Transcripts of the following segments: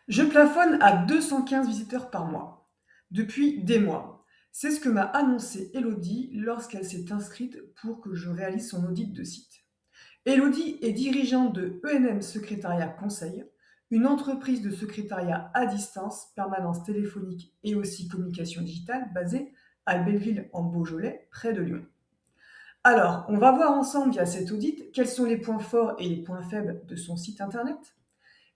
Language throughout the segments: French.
Je plafonne à 215 visiteurs par mois, depuis des mois. C'est ce que m'a annoncé Elodie lorsqu'elle s'est inscrite pour que je réalise son audit de site. Elodie est dirigeante de ENM Secrétariat Conseil, une entreprise de secrétariat à distance, permanence téléphonique et aussi communication digitale basée à Belleville en Beaujolais, près de Lyon. Alors, on va voir ensemble via cet audit quels sont les points forts et les points faibles de son site internet,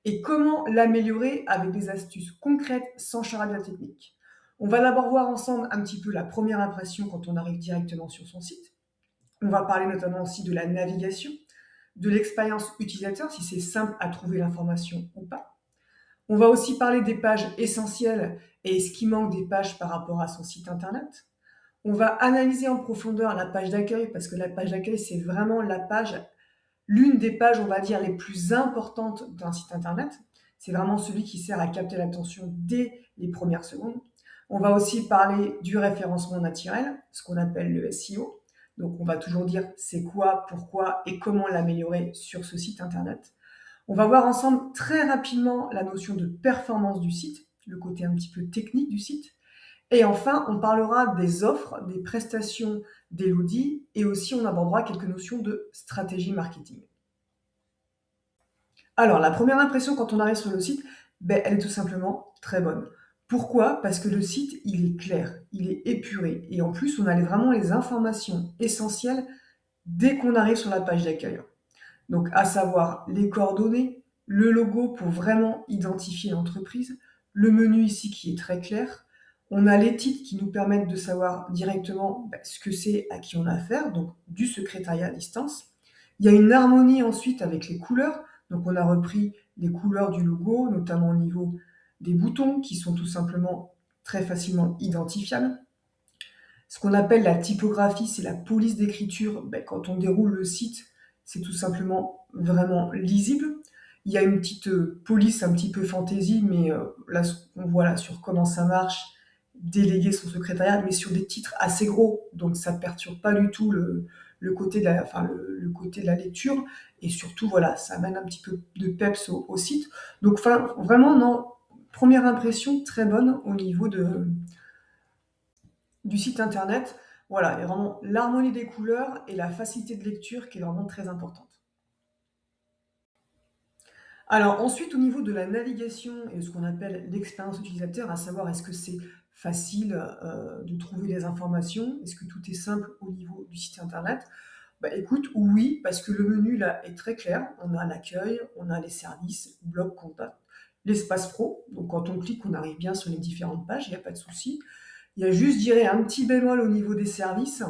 et comment l'améliorer avec des astuces concrètes sans charabia technique. On va d'abord voir ensemble un petit peu la première impression quand on arrive directement sur son site. On va parler notamment aussi de la navigation, de l'expérience utilisateur, si c'est simple à trouver l'information ou pas. On va aussi parler des pages essentielles et ce qui manque des pages par rapport à son site internet. On va analyser en profondeur la page d'accueil parce que la page d'accueil, c'est vraiment l'une des pages, on va dire, les plus importantes d'un site internet. C'est vraiment celui qui sert à capter l'attention dès les premières secondes. On va aussi parler du référencement naturel, ce qu'on appelle le SEO. Donc, on va toujours dire c'est quoi, pourquoi et comment l'améliorer sur ce site internet. On va voir ensemble très rapidement la notion de performance du site, le côté un petit peu technique du site. Et enfin, on parlera des offres, des prestations d'Elodie et aussi on abordera quelques notions de stratégie marketing. Alors, la première impression quand on arrive sur le site, elle est tout simplement très bonne. Pourquoi? Parce que le site, il est clair, il est épuré et en plus, on a vraiment les informations essentielles dès qu'on arrive sur la page d'accueil. Donc, à savoir les coordonnées, le logo pour vraiment identifier l'entreprise, le menu ici qui est très clair. On a les titres qui nous permettent de savoir directement ce que c'est, à qui on a affaire, donc du secrétariat à distance. Il y a une harmonie ensuite avec les couleurs. Donc, on a repris les couleurs du logo, notamment au niveau des boutons qui sont tout simplement très facilement identifiables. Ce qu'on appelle la typographie, c'est la police d'écriture. Quand on déroule le site, c'est tout simplement vraiment lisible. Il y a une petite police un petit peu fantaisie, mais là, on voit là sur comment ça marche, déléguer son secrétariat, mais sur des titres assez gros, donc ça ne perturbe pas du tout le côté de la, enfin, le côté de la lecture, et surtout, voilà, ça amène un petit peu de peps au site. Donc, vraiment, non, première impression très bonne au niveau du site internet. Voilà, il y a vraiment l'harmonie des couleurs et la facilité de lecture qui est vraiment très importante. Alors ensuite, au niveau de la navigation et de ce qu'on appelle l'expérience utilisateur, à savoir est-ce que c'est facile de trouver les informations, est-ce que tout est simple au niveau du site internet? Écoute, oui, parce que le menu là est très clair. On a l'accueil, on a les services, blog, contact, l'espace pro. Donc quand on clique, on arrive bien sur les différentes pages, il n'y a pas de souci. Il y a juste, je dirais, un petit bémol au niveau des services.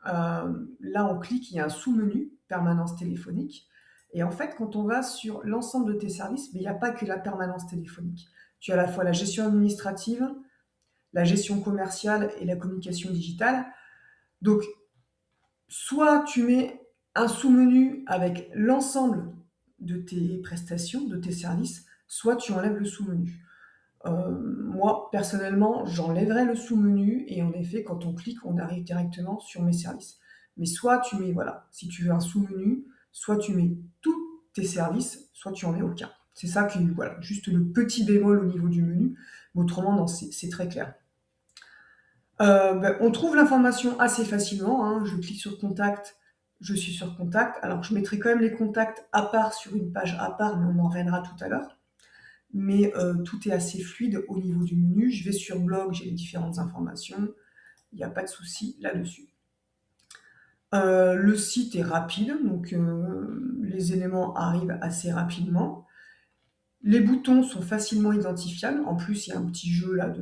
Là, on clique, il y a un sous-menu, permanence téléphonique. Et en fait, quand on va sur l'ensemble de tes services, il n'y a pas que la permanence téléphonique. Tu as à la fois la gestion administrative, la gestion commerciale et la communication digitale. Donc, soit tu mets un sous-menu avec l'ensemble de tes prestations, de tes services, soit tu enlèves le sous-menu. Moi, personnellement, j'enlèverais le sous-menu et en effet, quand on clique, on arrive directement sur mes services. Mais soit tu mets, voilà, si tu veux un sous-menu, soit tu mets tous tes services, soit tu en mets aucun. C'est ça qui, voilà, juste le petit bémol au niveau du menu. Mais autrement, non, c'est très clair. On trouve l'information assez facilement, hein. Je clique sur contact, je suis sur contact. Alors, je mettrai quand même les contacts à part sur une page à part, mais on en reviendra tout à l'heure. Mais tout est assez fluide au niveau du menu. Je vais sur blog, j'ai les différentes informations. Il n'y a pas de souci là-dessus. Le site est rapide, donc les éléments arrivent assez rapidement. Les boutons sont facilement identifiables. En plus, il y a un petit jeu là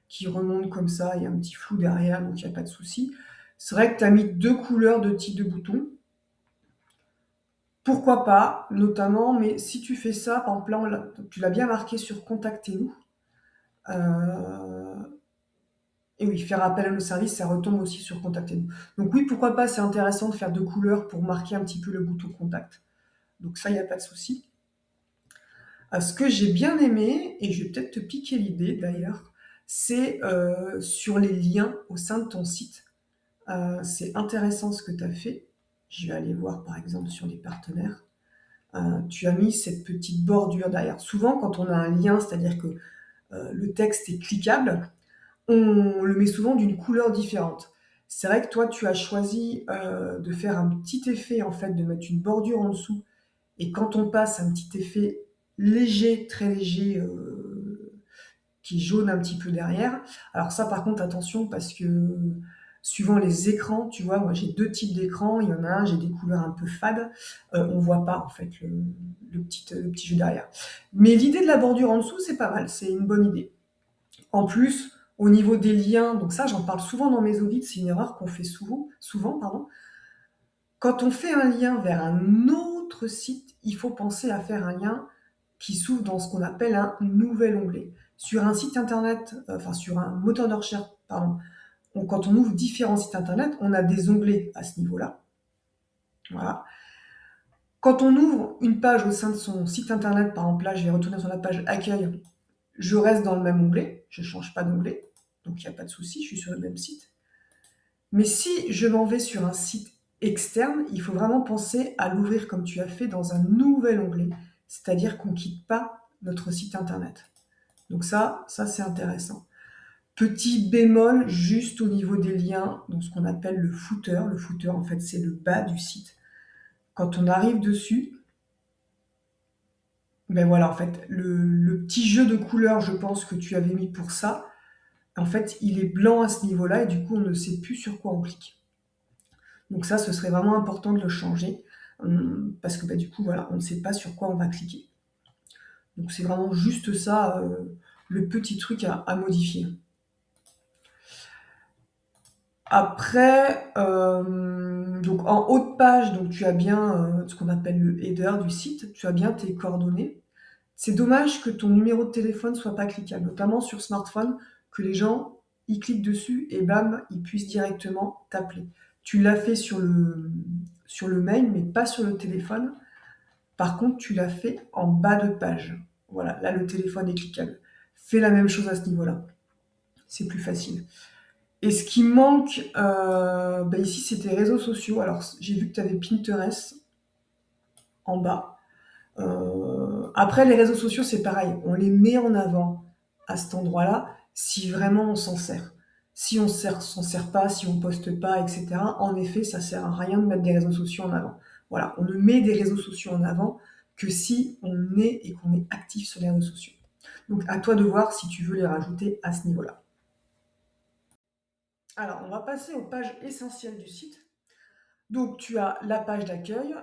qui remonte comme ça, il y a un petit flou derrière, donc il n'y a pas de souci. C'est vrai que tu as mis 2 couleurs de type de bouton. Pourquoi pas, notamment, mais si tu fais ça, par exemple, là, tu l'as bien marqué sur Contactez-nous. Et oui, faire appel à nos services, ça retombe aussi sur Contactez-nous. Donc oui, pourquoi pas, c'est intéressant de faire 2 couleurs pour marquer un petit peu le bouton contact. Donc ça, il n'y a pas de souci. Ce que j'ai bien aimé, et je vais peut-être te piquer l'idée d'ailleurs, c'est sur les liens au sein de ton site. C'est intéressant ce que tu as fait. Je vais aller voir par exemple sur les partenaires. tu as mis cette petite bordure derrière. Souvent, quand on a un lien, c'est-à-dire que le texte est cliquable, on le met souvent d'une couleur différente. C'est vrai que toi, tu as choisi de faire un petit effet, en fait, de mettre une bordure en dessous. Et quand on passe un petit effet léger, très léger, qui jaune un petit peu derrière. Alors ça, par contre, attention, parce que suivant les écrans, tu vois, moi j'ai deux types d'écrans. Il y en a un, j'ai des couleurs un peu fades. On voit pas en fait le petit jeu derrière. Mais l'idée de la bordure en dessous, c'est pas mal, c'est une bonne idée. En plus, au niveau des liens, donc ça, j'en parle souvent dans mes audits, c'est une erreur qu'on fait souvent, pardon. Quand on fait un lien vers un autre site, il faut penser à faire un lien qui s'ouvre dans ce qu'on appelle un nouvel onglet. Sur un site internet, enfin sur un moteur de recherche, pardon, quand on ouvre différents sites internet, on a des onglets à ce niveau-là. Voilà. Quand on ouvre une page au sein de son site internet, par exemple là, je vais retourner sur la page accueil, je reste dans le même onglet, je ne change pas d'onglet, donc il n'y a pas de souci, je suis sur le même site. Mais si je m'en vais sur un site externe, il faut vraiment penser à l'ouvrir comme tu as fait dans un nouvel onglet, c'est-à-dire qu'on ne quitte pas notre site internet. Donc ça c'est intéressant. Petit bémol juste au niveau des liens, donc ce qu'on appelle le footer. Le footer, en fait, c'est le bas du site. Quand on arrive dessus, ben voilà, en fait, le petit jeu de couleurs, je pense, que tu avais mis pour ça, en fait, il est blanc à ce niveau-là et du coup, on ne sait plus sur quoi on clique. Donc ça, ce serait vraiment important de le changer parce que du coup, voilà, on ne sait pas sur quoi on va cliquer. Donc c'est vraiment juste ça, le petit truc à modifier. Après, donc en haut de page, donc tu as bien ce qu'on appelle le header du site, tu as bien tes coordonnées. C'est dommage que ton numéro de téléphone soit pas cliquable, notamment sur smartphone, que les gens ils cliquent dessus et bam, ils puissent directement t'appeler. Tu l'as fait sur le mail, mais pas sur le téléphone. Par contre, tu l'as fait en bas de page. Voilà, là le téléphone est cliquable. Fais la même chose à ce niveau-là. C'est plus facile. Et ce qui manque ici, c'est tes réseaux sociaux. Alors, j'ai vu que tu avais Pinterest en bas. Après, les réseaux sociaux, c'est pareil. On les met en avant à cet endroit-là si vraiment on s'en sert. Si on s'en sert pas, si on poste pas, etc., en effet, ça sert à rien de mettre des réseaux sociaux en avant. Voilà, on ne met des réseaux sociaux en avant que si on est et qu'on est actif sur les réseaux sociaux. Donc, à toi de voir si tu veux les rajouter à ce niveau-là. Alors, on va passer aux pages essentielles du site. Donc, tu as la page d'accueil,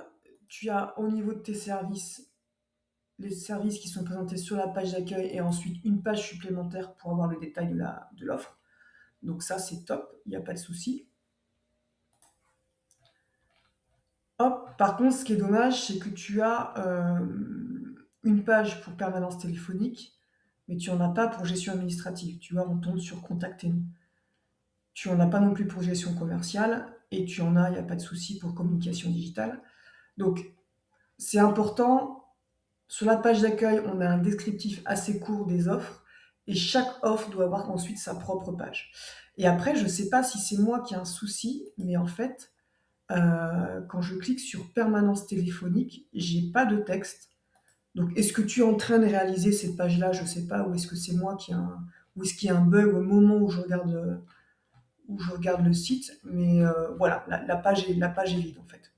tu as au niveau de tes services, les services qui sont présentés sur la page d'accueil et ensuite une page supplémentaire pour avoir le détail de l'offre. Donc ça, c'est top, il n'y a pas de souci. Hop, par contre, ce qui est dommage, c'est que tu as une page pour permanence téléphonique, mais tu n'en as pas pour gestion administrative. Tu vois, on tombe sur Contactez-nous. Tu n'en as pas non plus pour gestion commerciale et tu en as, il n'y a pas de souci, pour communication digitale. Donc, c'est important. Sur la page d'accueil, on a un descriptif assez court des offres et chaque offre doit avoir ensuite sa propre page. Et après, je ne sais pas si c'est moi qui ai un souci, mais en fait, quand je clique sur permanence téléphonique, j'ai pas de texte. Donc, est-ce que tu es en train de réaliser cette page-là? Je ne sais pas. Ou est-ce que c'est moi ou est-ce qu'il y a un bug au moment où je regarde le site? Mais voilà, la page est vide en fait.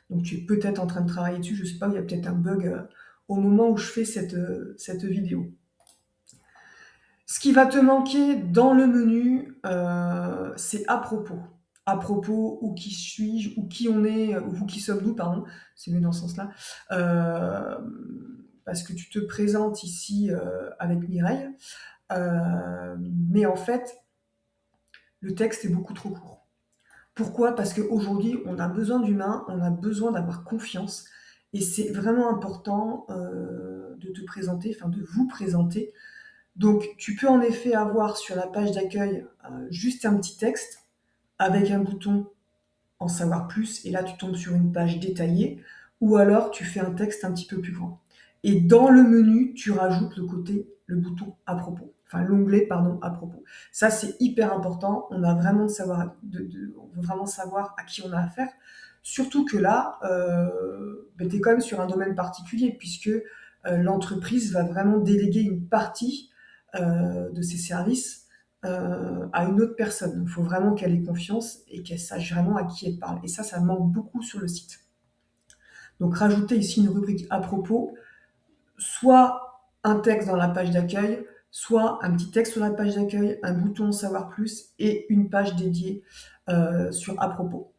Donc tu es peut-être en train de travailler dessus, je ne sais pas, il y a peut-être un bug au moment où je fais cette vidéo. Ce qui va te manquer dans le menu, c'est à propos. À propos, où qui suis-je, où qui on est, ou où qui sommes-nous, pardon, c'est mieux dans ce sens-là. Parce que tu te présentes ici avec Mireille, mais en fait, le texte est beaucoup trop court. Pourquoi? Parce qu'aujourd'hui, on a besoin d'humains, on a besoin d'avoir confiance et c'est vraiment important de te présenter, enfin de vous présenter. Donc, tu peux en effet avoir sur la page d'accueil juste un petit texte avec un bouton en savoir plus et là, tu tombes sur une page détaillée ou alors tu fais un texte un petit peu plus grand. Et dans le menu, tu rajoutes le bouton à propos, enfin l'onglet, pardon, à propos. Ça, c'est hyper important. On veut vraiment savoir à qui on a affaire. Surtout que là, tu es quand même sur un domaine particulier puisque l'entreprise va vraiment déléguer une partie de ses services à une autre personne. Il faut vraiment qu'elle ait confiance et qu'elle sache vraiment à qui elle parle. Et ça manque beaucoup sur le site. Donc rajouter ici une rubrique à propos, soit un texte dans la page d'accueil, soit un petit texte sur la page d'accueil, un bouton savoir plus et une page dédiée sur à propos.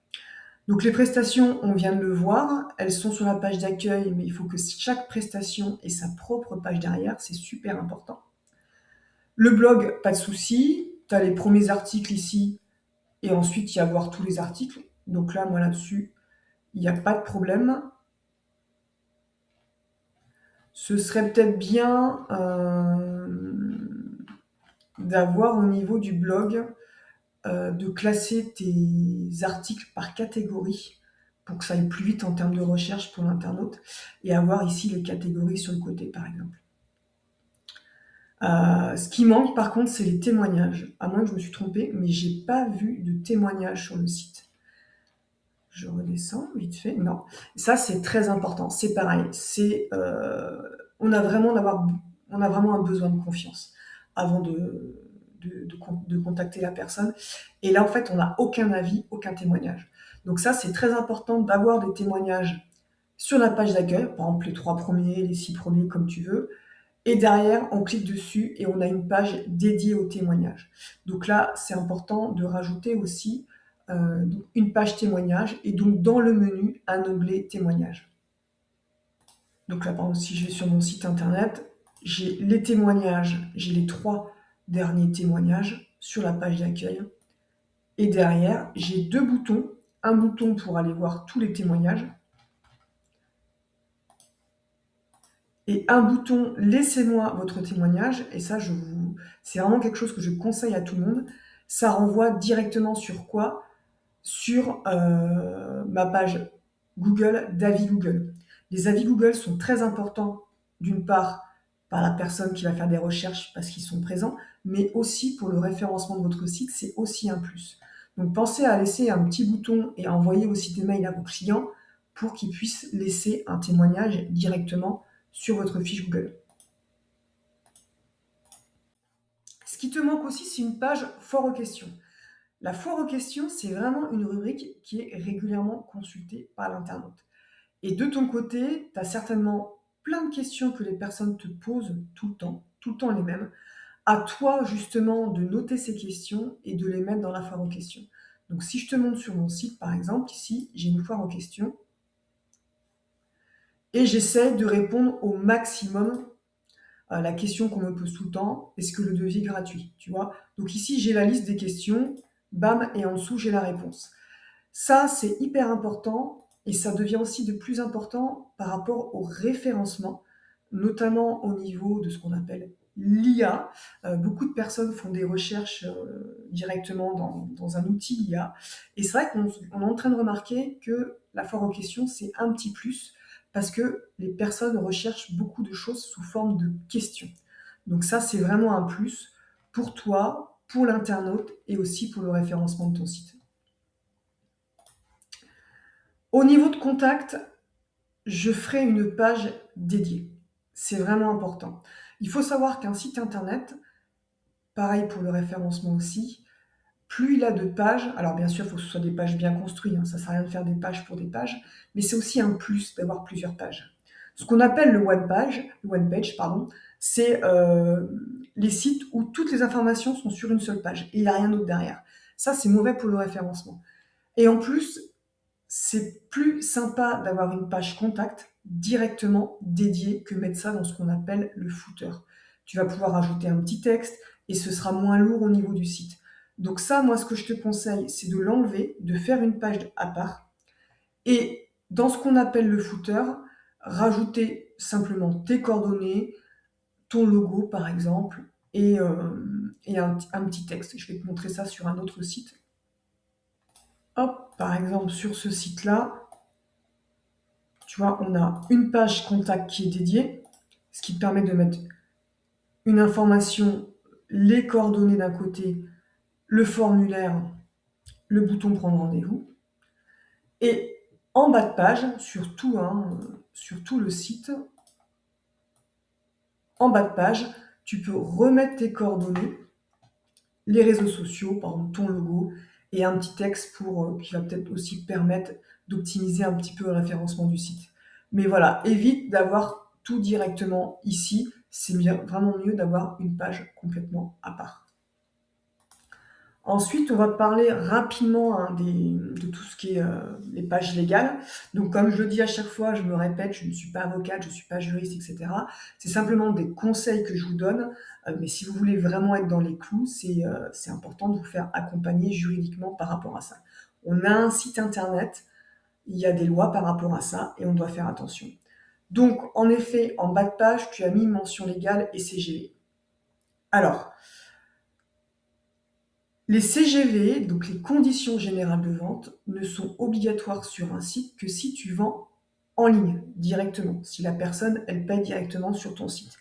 Donc les prestations, on vient de le voir, elles sont sur la page d'accueil, mais il faut que chaque prestation ait sa propre page derrière, c'est super important. Le blog, pas de souci, tu as les premiers articles ici, et ensuite il y a voir tous les articles. Donc là, moi là-dessus, il n'y a pas de problème. Ce serait peut-être bien d'avoir au niveau du blog, de classer tes articles par catégorie pour que ça aille plus vite en termes de recherche pour l'internaute et avoir ici les catégories sur le côté par exemple. Ce qui manque par contre, c'est les témoignages. À moins que je me suis trompée, mais j'ai pas vu de témoignages sur le site. Je redescends vite fait. Non, ça c'est très important. C'est pareil. On a vraiment un besoin de confiance avant de contacter la personne. Et là, en fait, on n'a aucun avis, aucun témoignage. Donc ça, c'est très important d'avoir des témoignages sur la page d'accueil, par exemple les 3 premiers, les 6 premiers, comme tu veux. Et derrière, on clique dessus et on a une page dédiée aux témoignages. Donc là, c'est important de rajouter aussi une page témoignage et donc dans le menu, un onglet témoignages. Donc là, par exemple, si je vais sur mon site internet, j'ai les témoignages, j'ai les 3 derniers témoignages sur la page d'accueil. Et derrière, j'ai 2 boutons. Un bouton pour aller voir tous les témoignages et un bouton laissez-moi votre témoignage. Et ça, c'est vraiment quelque chose que je conseille à tout le monde. Ça renvoie directement sur quoi? Sur ma page Google d'avis Google. Les avis Google sont très importants, d'une part, par la personne qui va faire des recherches parce qu'ils sont présents, mais aussi pour le référencement de votre site, c'est aussi un plus. Donc pensez à laisser un petit bouton et à envoyer aussi des mails à vos clients pour qu'ils puissent laisser un témoignage directement sur votre fiche Google. Ce qui te manque aussi, c'est une page foire aux questions. La foire aux questions, c'est vraiment une rubrique qui est régulièrement consultée par l'internaute. Et de ton côté, tu as certainement plein de questions que les personnes te posent tout le temps les mêmes. À toi justement de noter ces questions et de les mettre dans la foire aux questions. Donc si je te montre sur mon site par exemple, ici j'ai une foire aux questions et j'essaie de répondre au maximum à la question qu'on me pose tout le temps, est-ce que le devis est gratuit, tu vois? Donc ici j'ai la liste des questions, bam, et en dessous j'ai la réponse. Ça, c'est hyper important et ça devient aussi de plus important par rapport au référencement, notamment au niveau de ce qu'on appelle l'IA. Beaucoup de personnes font des recherches directement dans un outil IA. Et c'est vrai qu'on est en train de remarquer que la foire aux questions, c'est un petit plus parce que les personnes recherchent beaucoup de choses sous forme de questions. Donc ça, c'est vraiment un plus pour toi, pour l'internaute et aussi pour le référencement de ton site. Au niveau de contact, je ferai une page dédiée. C'est vraiment important. Il faut savoir qu'un site internet, pareil pour le référencement aussi, plus il a de pages, alors bien sûr, il faut que ce soit des pages bien construites, ça ne sert à rien de faire des pages pour des pages, mais c'est aussi un plus d'avoir plusieurs pages. Ce qu'on appelle le one page, pardon, c'est les sites où toutes les informations sont sur une seule page et il n'y a rien d'autre derrière. Ça, c'est mauvais pour le référencement. Et en plus, c'est plus sympa d'avoir une page contact directement dédiée que mettre ça dans ce qu'on appelle le footer. Tu vas pouvoir ajouter un petit texte et ce sera moins lourd au niveau du site. Donc ça, moi, ce que je te conseille, c'est de l'enlever, de faire une page à part et dans ce qu'on appelle le footer, rajouter simplement tes coordonnées, ton logo par exemple et un petit texte. Je vais te montrer ça sur un autre site. Hop, par exemple sur ce site-là, tu vois, on a une page contact qui est dédiée, ce qui te permet de mettre une information, les coordonnées d'un côté, le formulaire, le bouton prendre rendez-vous. Et En bas de page, surtout, hein, sur tout le site, en bas de page, tu peux remettre tes coordonnées, les réseaux sociaux, par exemple ton logo, et un petit texte qui va peut-être aussi permettre d'optimiser un petit peu le référencement du site. Mais voilà, évite d'avoir tout directement ici, c'est vraiment mieux d'avoir une page complètement à part. Ensuite, on va parler rapidement hein, de tout ce qui est les pages légales. Donc, comme je le dis à chaque fois, je me répète, je ne suis pas avocate, je ne suis pas juriste, etc. C'est simplement des conseils que je vous donne. Mais si vous voulez vraiment être dans les clous, c'est important de vous faire accompagner juridiquement par rapport à ça. On a un site internet, il y a des lois par rapport à ça et on doit faire attention. Donc, en effet, en bas de page, tu as mis mention légale et CGV. Alors, les CGV, donc les conditions générales de vente, ne sont obligatoires sur un site que si tu vends en ligne directement, si la personne, elle paye directement sur ton site.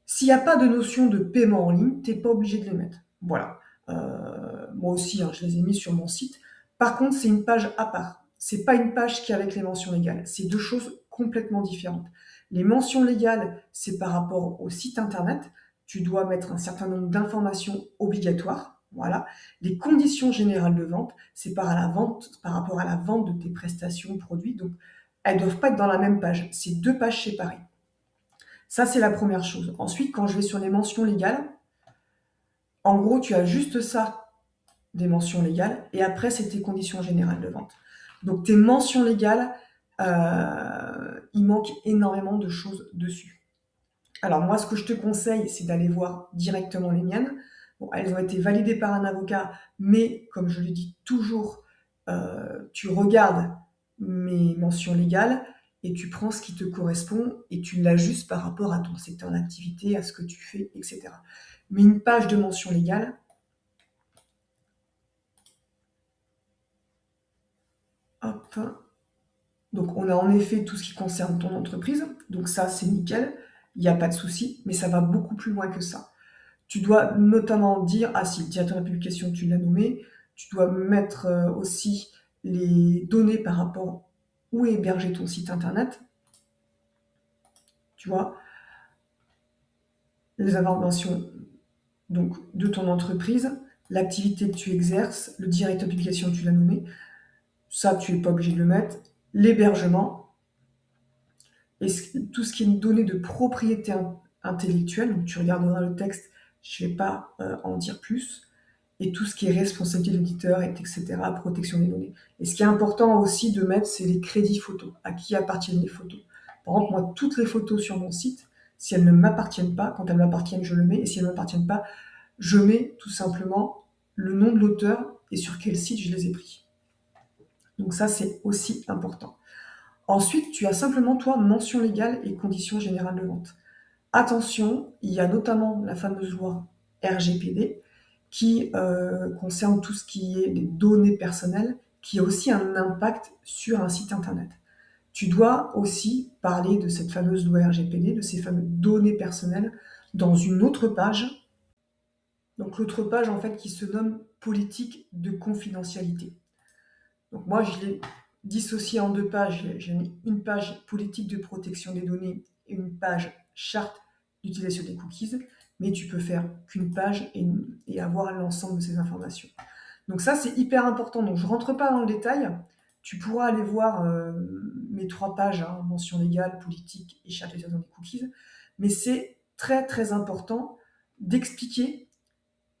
S'il n'y a pas de notion de paiement en ligne, tu n'es pas obligé de les mettre. Voilà. Moi aussi, hein, je les ai mis sur mon site. Par contre, c'est une page à part. C'est pas une page qui est avec les mentions légales. C'est deux choses complètement différentes. Les mentions légales, c'est par rapport au site internet. Tu dois mettre un certain nombre d'informations obligatoires. Voilà. Les conditions générales de vente, c'est par rapport à la vente de tes prestations, produits. Donc, elles ne doivent pas être dans la même page. C'est deux pages séparées. Ça, c'est la première chose. Ensuite, quand je vais sur les mentions légales, en gros, tu as juste ça, des mentions légales, et après, c'est tes conditions générales de vente. Donc, tes mentions légales, il manque énormément de choses dessus. Alors, moi, ce que je te conseille, c'est d'aller voir directement les miennes. Bon, elles ont été validées par un avocat, mais comme je le dis toujours, tu regardes mes mentions légales et tu prends ce qui te correspond et tu l'ajustes par rapport à ton secteur d'activité, à ce que tu fais, etc. Mais une page de mention légale, hop, donc on a en effet tout ce qui concerne ton entreprise, donc ça c'est nickel, il n'y a pas de souci, mais ça va beaucoup plus loin que ça. Tu dois notamment dire, ah si, le directeur de la publication, tu l'as nommé, tu dois mettre aussi les données par rapport où est hébergé ton site internet, tu vois, les informations donc, de ton entreprise, l'activité que tu exerces, le directeur de publication, tu l'as nommé, ça tu n'es pas obligé de le mettre, l'hébergement, et tout ce qui est donné de propriété intellectuelle, donc tu regarderas le texte, je ne vais pas en dire plus, et tout ce qui est responsabilité de l'éditeur, etc., protection des données. Et ce qui est important aussi de mettre, c'est les crédits photos, à qui appartiennent les photos. Par exemple, moi, toutes les photos sur mon site, si elles ne m'appartiennent pas, quand elles m'appartiennent, je le mets, et si elles ne m'appartiennent pas, je mets tout simplement le nom de l'auteur et sur quel site je les ai pris. Donc ça, c'est aussi important. Ensuite, tu as simplement, toi, mention légale et conditions générales de vente. Attention, il y a notamment la fameuse loi RGPD qui concerne tout ce qui est des données personnelles, qui a aussi un impact sur un site internet. Tu dois aussi parler de cette fameuse loi RGPD, de ces fameuses données personnelles, dans une autre page. Donc l'autre page, en fait, qui se nomme politique de confidentialité. Donc moi, je l'ai dissocié en deux pages. J'ai mis une page politique de protection des données et une page charte d'utilisation des cookies, mais tu peux faire qu'une page et avoir l'ensemble de ces informations. Donc ça, c'est hyper important. Donc je ne rentre pas dans le détail. Tu pourras aller voir mes trois pages, hein, mention légale, politique et charte d'utilisation des cookies. Mais c'est très très important d'expliquer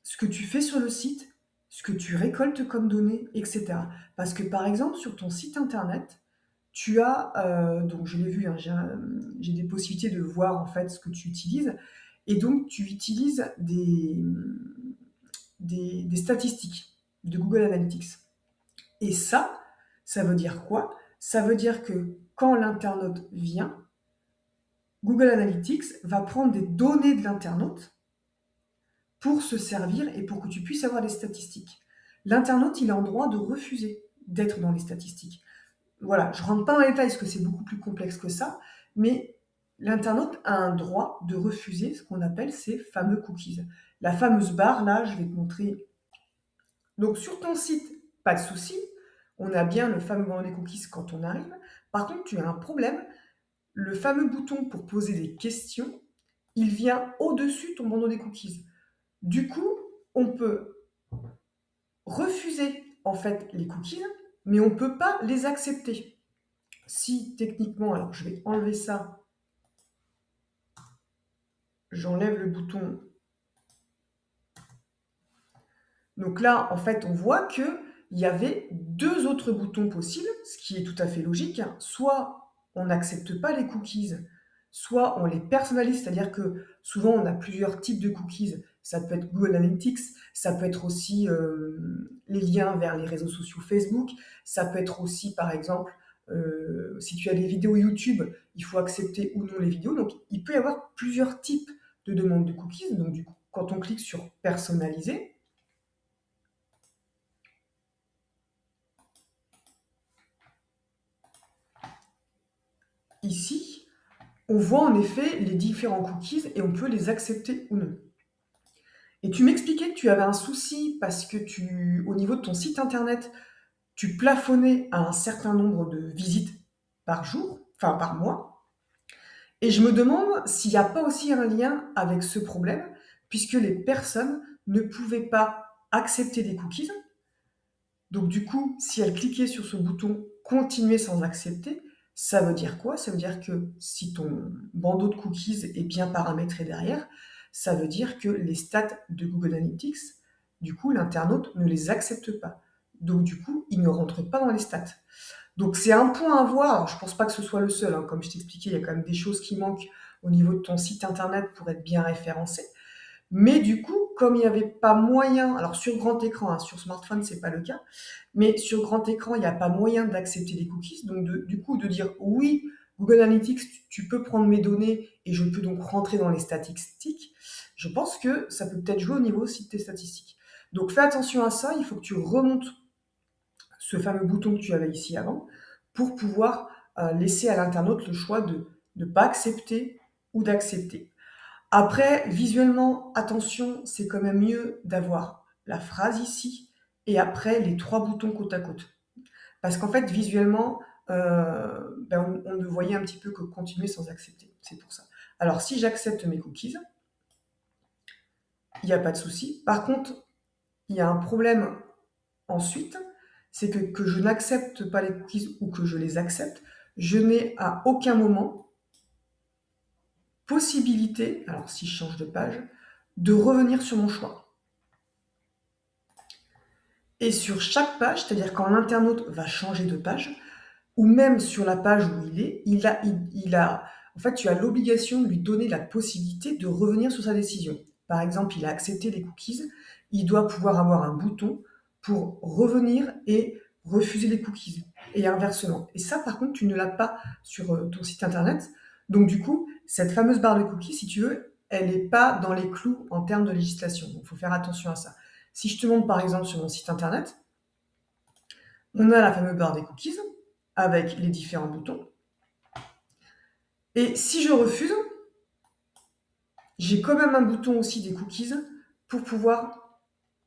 ce que tu fais sur le site, ce que tu récoltes comme données, etc. Parce que par exemple, sur ton site internet, tu as, donc je l'ai vu, hein, j'ai des possibilités de voir en fait ce que tu utilises, et donc tu utilises des statistiques de Google Analytics. Et ça veut dire quoi? Ça veut dire que quand l'internaute vient, Google Analytics va prendre des données de l'internaute pour se servir et pour que tu puisses avoir des statistiques. L'internaute, il a en droit de refuser d'être dans les statistiques. Voilà, je ne rentre pas dans les détails parce que c'est beaucoup plus complexe que ça, mais l'internaute a un droit de refuser ce qu'on appelle ces fameux cookies. La fameuse barre, là, je vais te montrer. Donc sur ton site, pas de souci, on a bien le fameux bandeau des cookies quand on arrive. Par contre, tu as un problème, le fameux bouton pour poser des questions, il vient au-dessus de ton bandeau des cookies. Du coup, on peut refuser en fait les cookies, mais on ne peut pas les accepter. Si techniquement, alors je vais enlever ça, j'enlève le bouton. Donc là, en fait, on voit qu'il y avait deux autres boutons possibles, ce qui est tout à fait logique. Soit on n'accepte pas les cookies, soit on les personnalise, c'est-à-dire que souvent on a plusieurs types de cookies. Ça peut être Google Analytics, ça peut être aussi les liens vers les réseaux sociaux Facebook, ça peut être aussi, par exemple, si tu as des vidéos YouTube, il faut accepter ou non les vidéos. Donc il peut y avoir plusieurs types de demandes de cookies. Donc du coup, quand on clique sur personnaliser, ici, on voit en effet les différents cookies et on peut les accepter ou non. Et tu m'expliquais que tu avais un souci parce que au niveau de ton site internet, tu plafonnais à un certain nombre de visites par jour, enfin par mois. Et je me demande s'il n'y a pas aussi un lien avec ce problème, puisque les personnes ne pouvaient pas accepter des cookies. Donc du coup, si elles cliquaient sur ce bouton continuer sans accepter, ça veut dire quoi? Ça veut dire que si ton bandeau de cookies est bien paramétré derrière, ça veut dire que les stats de Google Analytics, du coup, l'internaute ne les accepte pas. Donc du coup, il ne rentre pas dans les stats. Donc c'est un point à voir. Alors, je ne pense pas que ce soit le seul, hein. Comme je t'expliquais, il y a quand même des choses qui manquent au niveau de ton site internet pour être bien référencé. Mais du coup, comme il n'y avait pas moyen, alors sur grand écran, hein, sur smartphone, c'est pas le cas, mais sur grand écran, il n'y a pas moyen d'accepter les cookies. Donc du coup, de dire oui, Google Analytics, tu peux prendre mes données et je peux donc rentrer dans les statistiques, je pense que ça peut peut-être jouer au niveau aussi de tes statistiques. Donc fais attention à ça, il faut que tu remontes ce fameux bouton que tu avais ici avant pour pouvoir laisser à l'internaute le choix de ne pas accepter ou d'accepter. Après, visuellement, attention, c'est quand même mieux d'avoir la phrase ici et après les trois boutons côte à côte. Parce qu'en fait, visuellement, on ne voyait un petit peu que continuer sans accepter. C'est pour ça. Alors, si j'accepte mes cookies, il n'y a pas de souci. Par contre, il y a un problème ensuite, c'est que je n'accepte pas les cookies ou que je les accepte, je n'ai à aucun moment possibilité, alors si je change de page, de revenir sur mon choix. Et sur chaque page, c'est-à-dire quand l'internaute va changer de page, ou même sur la page où en fait, tu as l'obligation de lui donner la possibilité de revenir sur sa décision. Par exemple, il a accepté les cookies, il doit pouvoir avoir un bouton pour revenir et refuser les cookies, et inversement. Et ça, par contre, tu ne l'as pas sur ton site internet. Donc, du coup, cette fameuse barre de cookies, si tu veux, elle n'est pas dans les clous en termes de législation. Donc, il faut faire attention à ça. Si je te montre, par exemple, sur mon site internet, on a la fameuse barre des cookies avec les différents boutons. Et si je refuse, j'ai quand même un bouton aussi des cookies pour pouvoir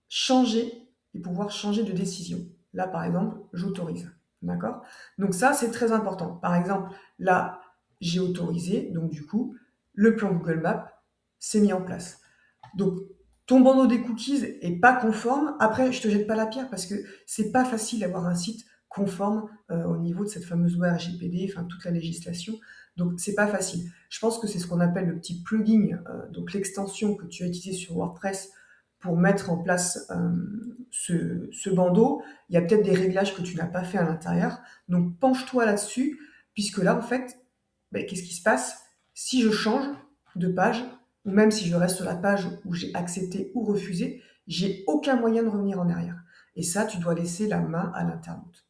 changer et pouvoir changer de décision. Là, par exemple, j'autorise. D'accord? Donc ça, c'est très important. Par exemple, là, j'ai autorisé, donc du coup, le plan Google Maps s'est mis en place. Donc, ton bandeau des cookies est pas conforme. Après, je te jette pas la pierre parce que c'est pas facile d'avoir un site conforme au niveau de cette fameuse loi RGPD, enfin toute la législation. Donc, c'est pas facile. Je pense que c'est ce qu'on appelle le petit plugin, donc l'extension que tu as utilisée sur WordPress pour mettre en place ce bandeau. Il y a peut-être des réglages que tu n'as pas fait à l'intérieur. Donc, penche-toi là-dessus, puisque là, en fait, ben, qu'est-ce qui se passe? Si je change de page, ou même si je reste sur la page où j'ai accepté ou refusé, j'ai aucun moyen de revenir en arrière. Et ça, tu dois laisser la main à l'internaute.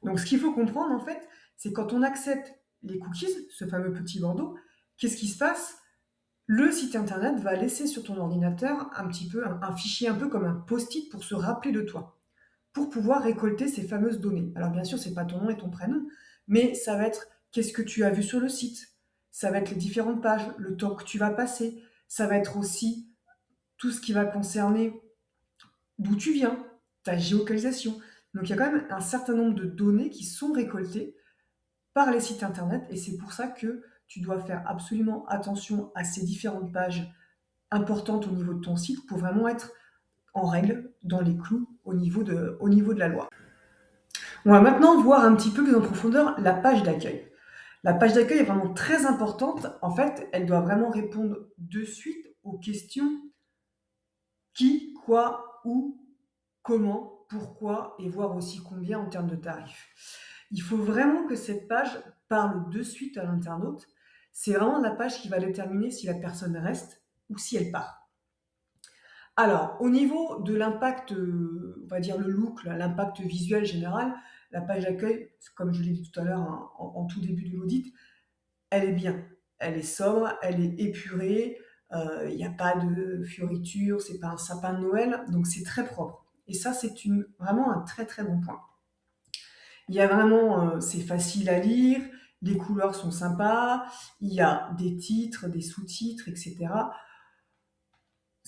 Donc, ce qu'il faut comprendre, en fait, c'est quand on accepte les cookies, ce fameux petit bandeau, qu'est-ce qui se passe? Le site internet va laisser sur ton ordinateur un petit peu un fichier un peu comme un post-it pour se rappeler de toi, pour pouvoir récolter ces fameuses données. Alors bien sûr, c'est pas ton nom et ton prénom, mais ça va être qu'est-ce que tu as vu sur le site, ça va être les différentes pages, le temps que tu vas passer, ça va être aussi tout ce qui va concerner d'où tu viens, ta géolocalisation. Donc il y a quand même un certain nombre de données qui sont récoltées par les sites internet et c'est pour ça que tu dois faire absolument attention à ces différentes pages importantes au niveau de ton site pour vraiment être en règle, dans les clous au niveau de la loi. On va maintenant voir un petit peu plus en profondeur la page d'accueil. La page d'accueil est vraiment très importante. En fait, elle doit vraiment répondre de suite aux questions qui, quoi, où, comment, pourquoi et voir aussi combien en termes de tarifs. Il faut vraiment que cette page parle de suite à l'internaute. C'est vraiment la page qui va déterminer si la personne reste ou si elle part. Alors, au niveau de l'impact, on va dire le look, l'impact visuel général, la page d'accueil, comme je l'ai dit tout à l'heure hein, en tout début de l'audit, elle est bien. Elle est sobre, elle est épurée, il n'y a pas de fioritures, c'est pas un sapin de Noël, donc c'est très propre. Et ça, c'est vraiment un très très bon point. Il y a vraiment, c'est facile à lire, les couleurs sont sympas, il y a des titres, des sous-titres, etc.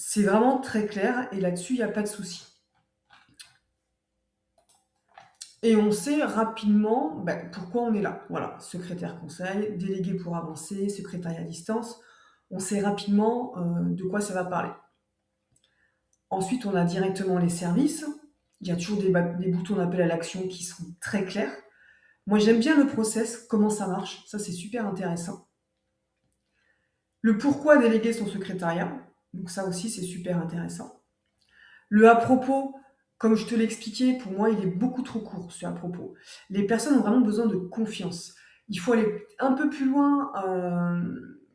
C'est vraiment très clair et là-dessus, il n'y a pas de souci. Et on sait rapidement pourquoi on est là. Voilà, secrétaire conseil, délégué pour avancer, secrétariat à distance. On sait rapidement de quoi ça va parler. Ensuite, on a directement les services. Il y a toujours des boutons d'appel à l'action qui sont très clairs. Moi, j'aime bien le process, comment ça marche. Ça, c'est super intéressant. Le pourquoi déléguer son secrétariat. Donc ça aussi, c'est super intéressant. Le à propos, comme je te l'ai expliqué, pour moi, il est beaucoup trop court, ce à propos. Les personnes ont vraiment besoin de confiance. Il faut aller un peu plus loin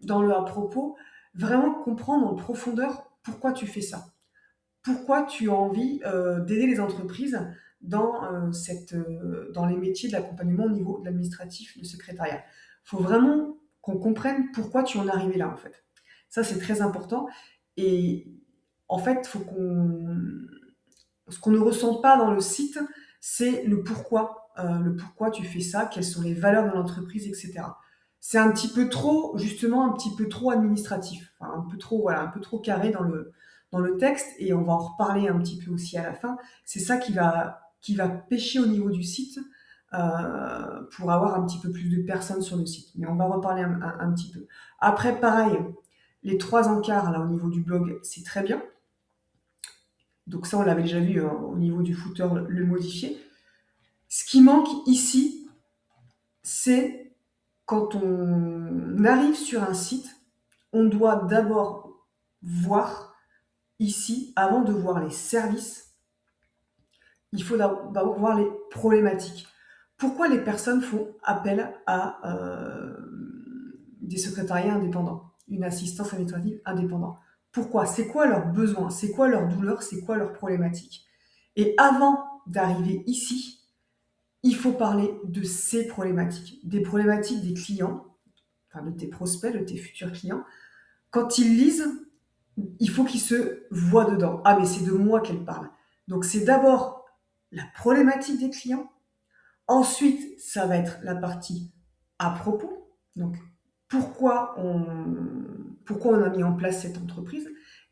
dans le à propos, vraiment comprendre en profondeur pourquoi tu fais ça. Pourquoi tu as envie d'aider les entreprises dans les métiers de l'accompagnement au niveau de l'administratif, de secrétariat. Il faut vraiment qu'on comprenne pourquoi tu en es arrivé là, en fait. Ça, c'est très important. Et en fait, ce qu'on ne ressent pas dans le site, c'est le pourquoi tu fais ça, quelles sont les valeurs de l'entreprise, etc. C'est un petit peu trop, justement, un petit peu trop administratif, enfin, un peu trop, voilà, un peu trop carré dans le texte, et on va en reparler un petit peu aussi à la fin. C'est ça qui va pêcher au niveau du site pour avoir un petit peu plus de personnes sur le site. Mais on va reparler un petit peu. Après, pareil, les 3 encarts là au niveau du blog, c'est très bien. Donc ça, on l'avait déjà vu au niveau du footer, le modifier. Ce qui manque ici, c'est quand on arrive sur un site, on doit d'abord voir ici, avant de voir les services, il faut d'abord voir les problématiques. Pourquoi les personnes font appel à des secrétariats indépendants, une assistance administrative indépendante? Pourquoi? C'est quoi leurs besoins? C'est quoi leurs douleurs? C'est quoi leurs problématiques? Et avant d'arriver ici, il faut parler de ces problématiques, des problématiques des clients, enfin de tes prospects, de tes futurs clients. Quand ils lisent, il faut qu'ils se voient dedans. Ah, mais c'est de moi qu'elle parle. Donc c'est d'abord la problématique des clients. Ensuite, ça va être la partie à propos. Donc pourquoi on a mis en place cette entreprise.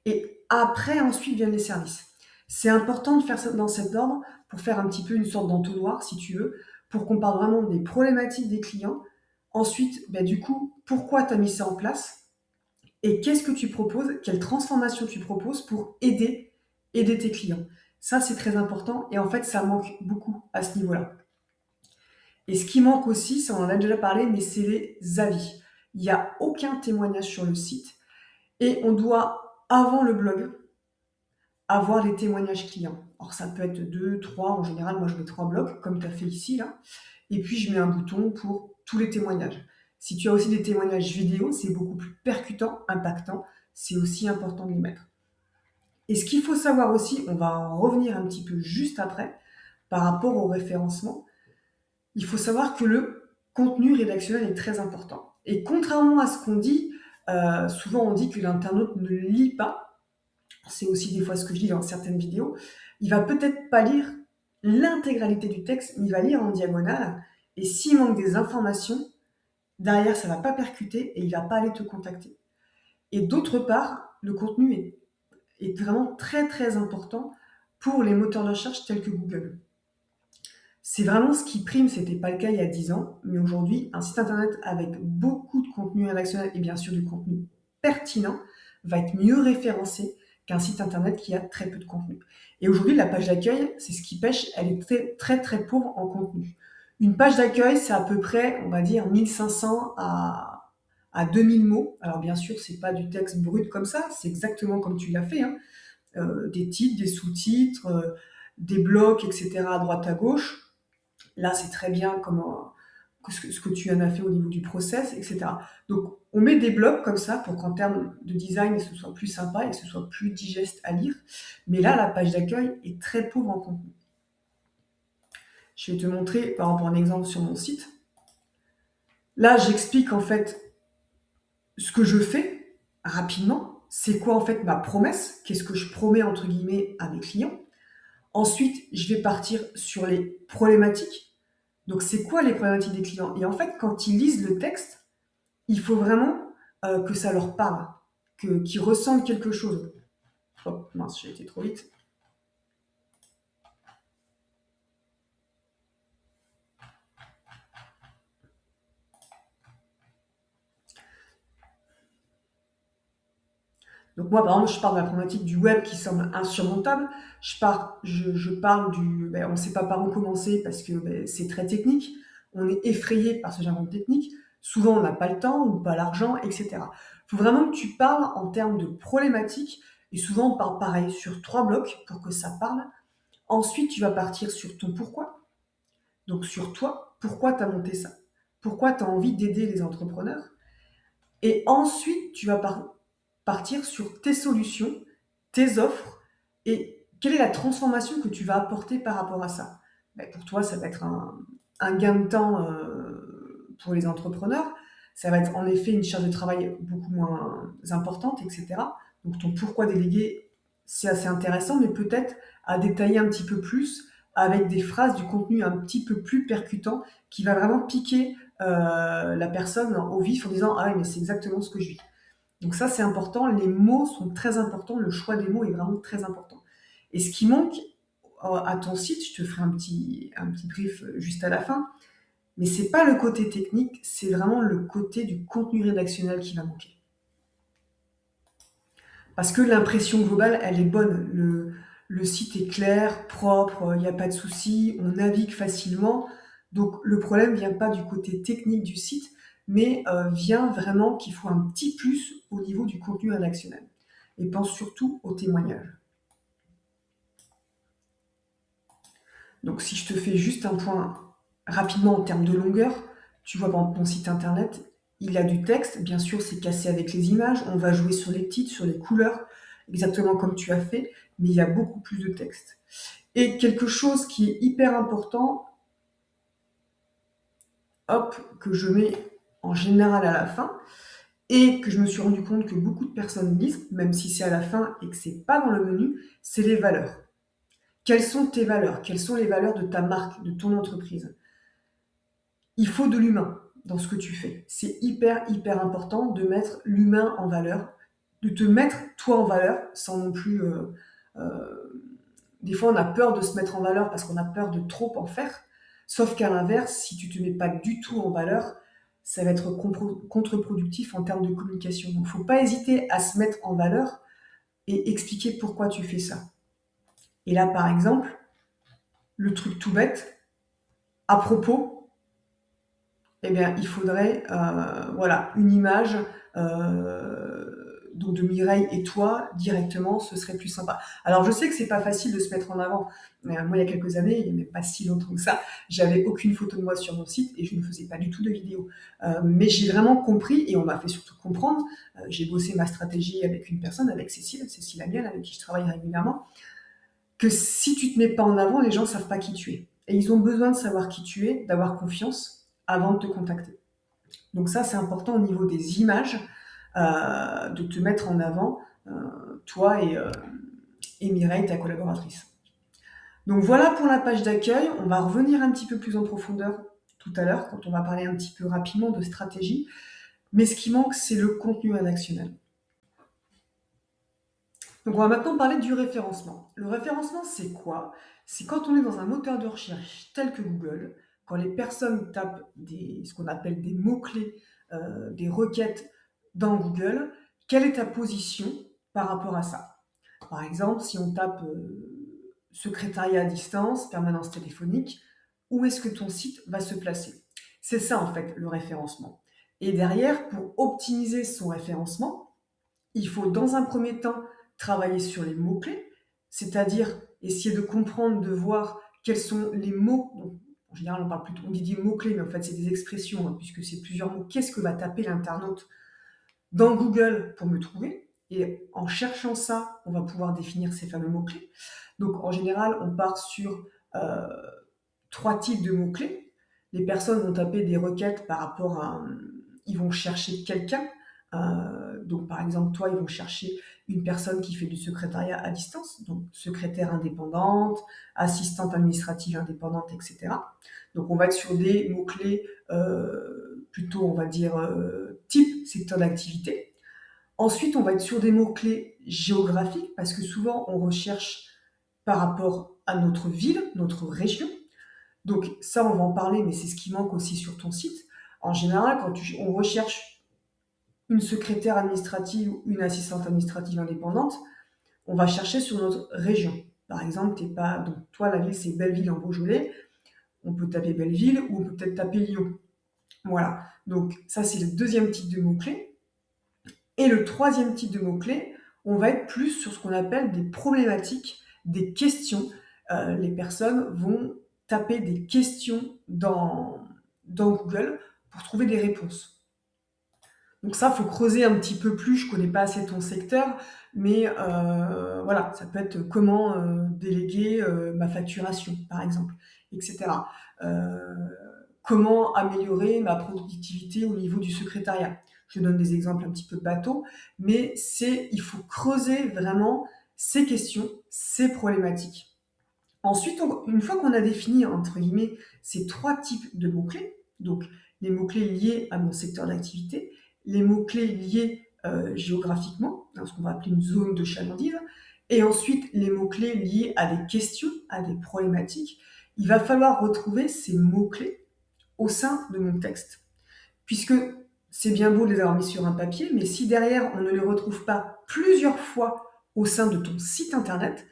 Et après, ensuite viennent les services. C'est important de faire ça dans cet ordre pour faire un petit peu une sorte d'entonnoir, si tu veux, pour qu'on parle vraiment des problématiques des clients. Ensuite, du coup, pourquoi tu as mis ça en place et qu'est-ce que tu proposes, quelle transformation tu proposes pour aider tes clients. Ça, c'est très important et en fait, ça manque beaucoup à ce niveau-là. Et ce qui manque aussi, ça on en a déjà parlé, mais c'est les avis. Il n'y a aucun témoignage sur le site et on doit, avant le blog, avoir les témoignages clients. Alors ça peut être 2, 3, en général, moi je mets 3 blocs, comme tu as fait ici, là. Et puis je mets un bouton pour tous les témoignages. Si tu as aussi des témoignages vidéo, c'est beaucoup plus percutant, impactant, c'est aussi important de les mettre. Et ce qu'il faut savoir aussi, on va en revenir un petit peu juste après, par rapport au référencement, il faut savoir que le contenu rédactionnel est très important. Et contrairement à ce qu'on dit, souvent on dit que l'internaute ne lit pas, c'est aussi des fois ce que je dis dans certaines vidéos, il va peut-être pas lire l'intégralité du texte, mais il va lire en diagonale, et s'il manque des informations, derrière ça va pas percuter et il va pas aller te contacter. Et d'autre part, le contenu est vraiment très très important pour les moteurs de recherche tels que Google. C'est vraiment ce qui prime, c'était pas le cas il y a 10 ans, mais aujourd'hui, un site internet avec beaucoup de contenu rédactionnel et bien sûr du contenu pertinent va être mieux référencé qu'un site internet qui a très peu de contenu. Et aujourd'hui, la page d'accueil, c'est ce qui pêche, elle est très très très pauvre en contenu. Une page d'accueil, c'est à peu près, on va dire, 1500 à 2000 mots. Alors bien sûr, c'est pas du texte brut comme ça, c'est exactement comme tu l'as fait, hein. Des titres, des sous-titres, des blocs, etc. à droite à gauche. Là, c'est très bien comment, ce que tu en as fait au niveau du process, etc. Donc, on met des blocs comme ça pour qu'en termes de design, ce soit plus sympa et que ce soit plus digeste à lire. Mais là, la page d'accueil est très pauvre en contenu. Je vais te montrer, par exemple, un exemple sur mon site. Là, j'explique en fait ce que je fais rapidement. C'est quoi en fait ma promesse? Qu'est-ce que je promets entre guillemets à mes clients? Ensuite, je vais partir sur les problématiques. Donc, c'est quoi les problématiques des clients? Et en fait, quand ils lisent le texte, il faut vraiment que ça leur parle, qu'ils ressentent quelque chose. Oh, mince, j'ai été trop vite. Donc moi, par exemple, je parle de la problématique du web qui semble insurmontable. Je parle on ne sait pas par où commencer parce que c'est très technique. On est effrayé par ce jargon technique. Souvent, on n'a pas le temps ou pas l'argent, etc. Il faut vraiment que tu parles en termes de problématiques. Et souvent, on parle pareil sur 3 blocs pour que ça parle. Ensuite, tu vas partir sur ton pourquoi. Donc sur toi, pourquoi tu as monté ça? Pourquoi tu as envie d'aider les entrepreneurs? Et ensuite, tu vas partir sur tes solutions, tes offres et quelle est la transformation que tu vas apporter par rapport à ça. Pour toi, ça va être un gain de temps pour les entrepreneurs. Ça va être en effet une charge de travail beaucoup moins importante, etc. Donc ton pourquoi déléguer, c'est assez intéressant, mais peut-être à détailler un petit peu plus avec des phrases, du contenu un petit peu plus percutant qui va vraiment piquer la personne au vif en disant «Ah oui, mais c'est exactement ce que je vis». Donc ça, c'est important. Les mots sont très importants. Le choix des mots est vraiment très important. Et ce qui manque à ton site, je te ferai un petit brief juste à la fin, mais c'est pas le côté technique, c'est vraiment le côté du contenu rédactionnel qui va manquer. Parce que l'impression globale, elle est bonne. Le site est clair, propre, il n'y a pas de souci, on navigue facilement. Donc le problème vient pas du côté technique du site, mais vient vraiment qu'il faut un petit plus au niveau du contenu rédactionnel. Et pense surtout aux témoignages. Donc si je te fais juste un point rapidement en termes de longueur, tu vois par exemple mon site internet, il a du texte, bien sûr c'est cassé avec les images, on va jouer sur les titres, sur les couleurs, exactement comme tu as fait, mais il y a beaucoup plus de texte. Et quelque chose qui est hyper important, hop, que je mets en général à la fin, et que je me suis rendu compte que beaucoup de personnes lisent, même si c'est à la fin et que c'est pas dans le menu, c'est les valeurs. Quelles sont tes valeurs? Quelles sont les valeurs de ta marque, de ton entreprise? Il faut de l'humain dans ce que tu fais. C'est hyper, hyper important de mettre l'humain en valeur, de te mettre toi en valeur sans non plus... des fois, on a peur de se mettre en valeur parce qu'on a peur de trop en faire. Sauf qu'à l'inverse, si tu te mets pas du tout en valeur, ça va être contre-productif en termes de communication. Donc, il ne faut pas hésiter à se mettre en valeur et expliquer pourquoi tu fais ça. Et là, par exemple, le truc tout bête, à propos, eh bien, il faudrait voilà, une image donc de Mireille et toi directement, ce serait plus sympa. Alors, je sais que c'est pas facile de se mettre en avant. Moi, il y a quelques années, il n'y a pas si longtemps que ça, j'avais aucune photo de moi sur mon site et je ne faisais pas du tout de vidéo. Mais j'ai vraiment compris et on m'a fait surtout comprendre. J'ai bossé ma stratégie avec une personne, avec Cécile Amiel, avec qui je travaille régulièrement, que si tu te mets pas en avant, les gens savent pas qui tu es. Et ils ont besoin de savoir qui tu es, d'avoir confiance avant de te contacter. Donc ça, c'est important au niveau des images, de te mettre en avant, toi et Mireille, ta collaboratrice. Donc voilà pour la page d'accueil. On va revenir un petit peu plus en profondeur tout à l'heure, quand on va parler un petit peu rapidement de stratégie. Mais ce qui manque, c'est le contenu rédactionnel. Donc on va maintenant parler du référencement. Le référencement, c'est quoi? C'est quand on est dans un moteur de recherche tel que Google, quand les personnes tapent ce qu'on appelle des mots-clés, des requêtes dans Google, quelle est ta position par rapport à ça? Par exemple, si on tape secrétariat à distance, permanence téléphonique, où est-ce que ton site va se placer? C'est ça en fait le référencement. Et derrière, pour optimiser son référencement, il faut dans un premier temps travailler sur les mots-clés, c'est-à-dire essayer de comprendre, de voir quels sont les mots. Donc, en général, on dit des mots-clés, mais en fait, c'est des expressions, hein, puisque c'est plusieurs mots. Qu'est-ce que va taper l'internaute dans Google pour me trouver? Et en cherchant ça, on va pouvoir définir ces fameux mots-clés. Donc, en général, on part sur euh, 3 types de mots-clés. Les personnes vont taper des requêtes par rapport à... Ils vont chercher quelqu'un. Donc, par exemple, toi, ils vont chercher une personne qui fait du secrétariat à distance, donc secrétaire indépendante, assistante administrative indépendante, etc. Donc, on va être sur des mots-clés plutôt, on va dire, type secteur d'activité. Ensuite, on va être sur des mots-clés géographiques, parce que souvent, on recherche par rapport à notre ville, notre région. Donc ça, on va en parler, mais c'est ce qui manque aussi sur ton site. En général, quand on recherche une secrétaire administrative ou une assistante administrative indépendante, on va chercher sur notre région. Par exemple, donc toi, la ville, c'est Belleville en Beaujolais. On peut taper Belleville ou on peut peut-être taper Lyon. Voilà. Donc ça, c'est le deuxième type de mots-clés. Et le troisième type de mots-clés, on va être plus sur ce qu'on appelle des problématiques, des questions. Les personnes vont taper des questions dans Google pour trouver des réponses. Donc ça, il faut creuser un petit peu plus. Je ne connais pas assez ton secteur, mais voilà, ça peut être comment déléguer ma facturation, par exemple, etc. Euh, Comment améliorer ma productivité au niveau du secrétariat. Je donne des exemples un petit peu bateaux, mais il faut creuser vraiment ces questions, ces problématiques. Ensuite, une fois qu'on a défini, entre guillemets, ces 3 types de mots-clés, donc les mots-clés liés à mon secteur d'activité, les mots-clés liés géographiquement, dans ce qu'on va appeler une zone de chalandise, et ensuite les mots-clés liés à des questions, à des problématiques, il va falloir retrouver ces mots-clés au sein de mon texte. Puisque c'est bien beau de les avoir mis sur un papier, mais si derrière on ne les retrouve pas plusieurs fois au sein de ton site internet,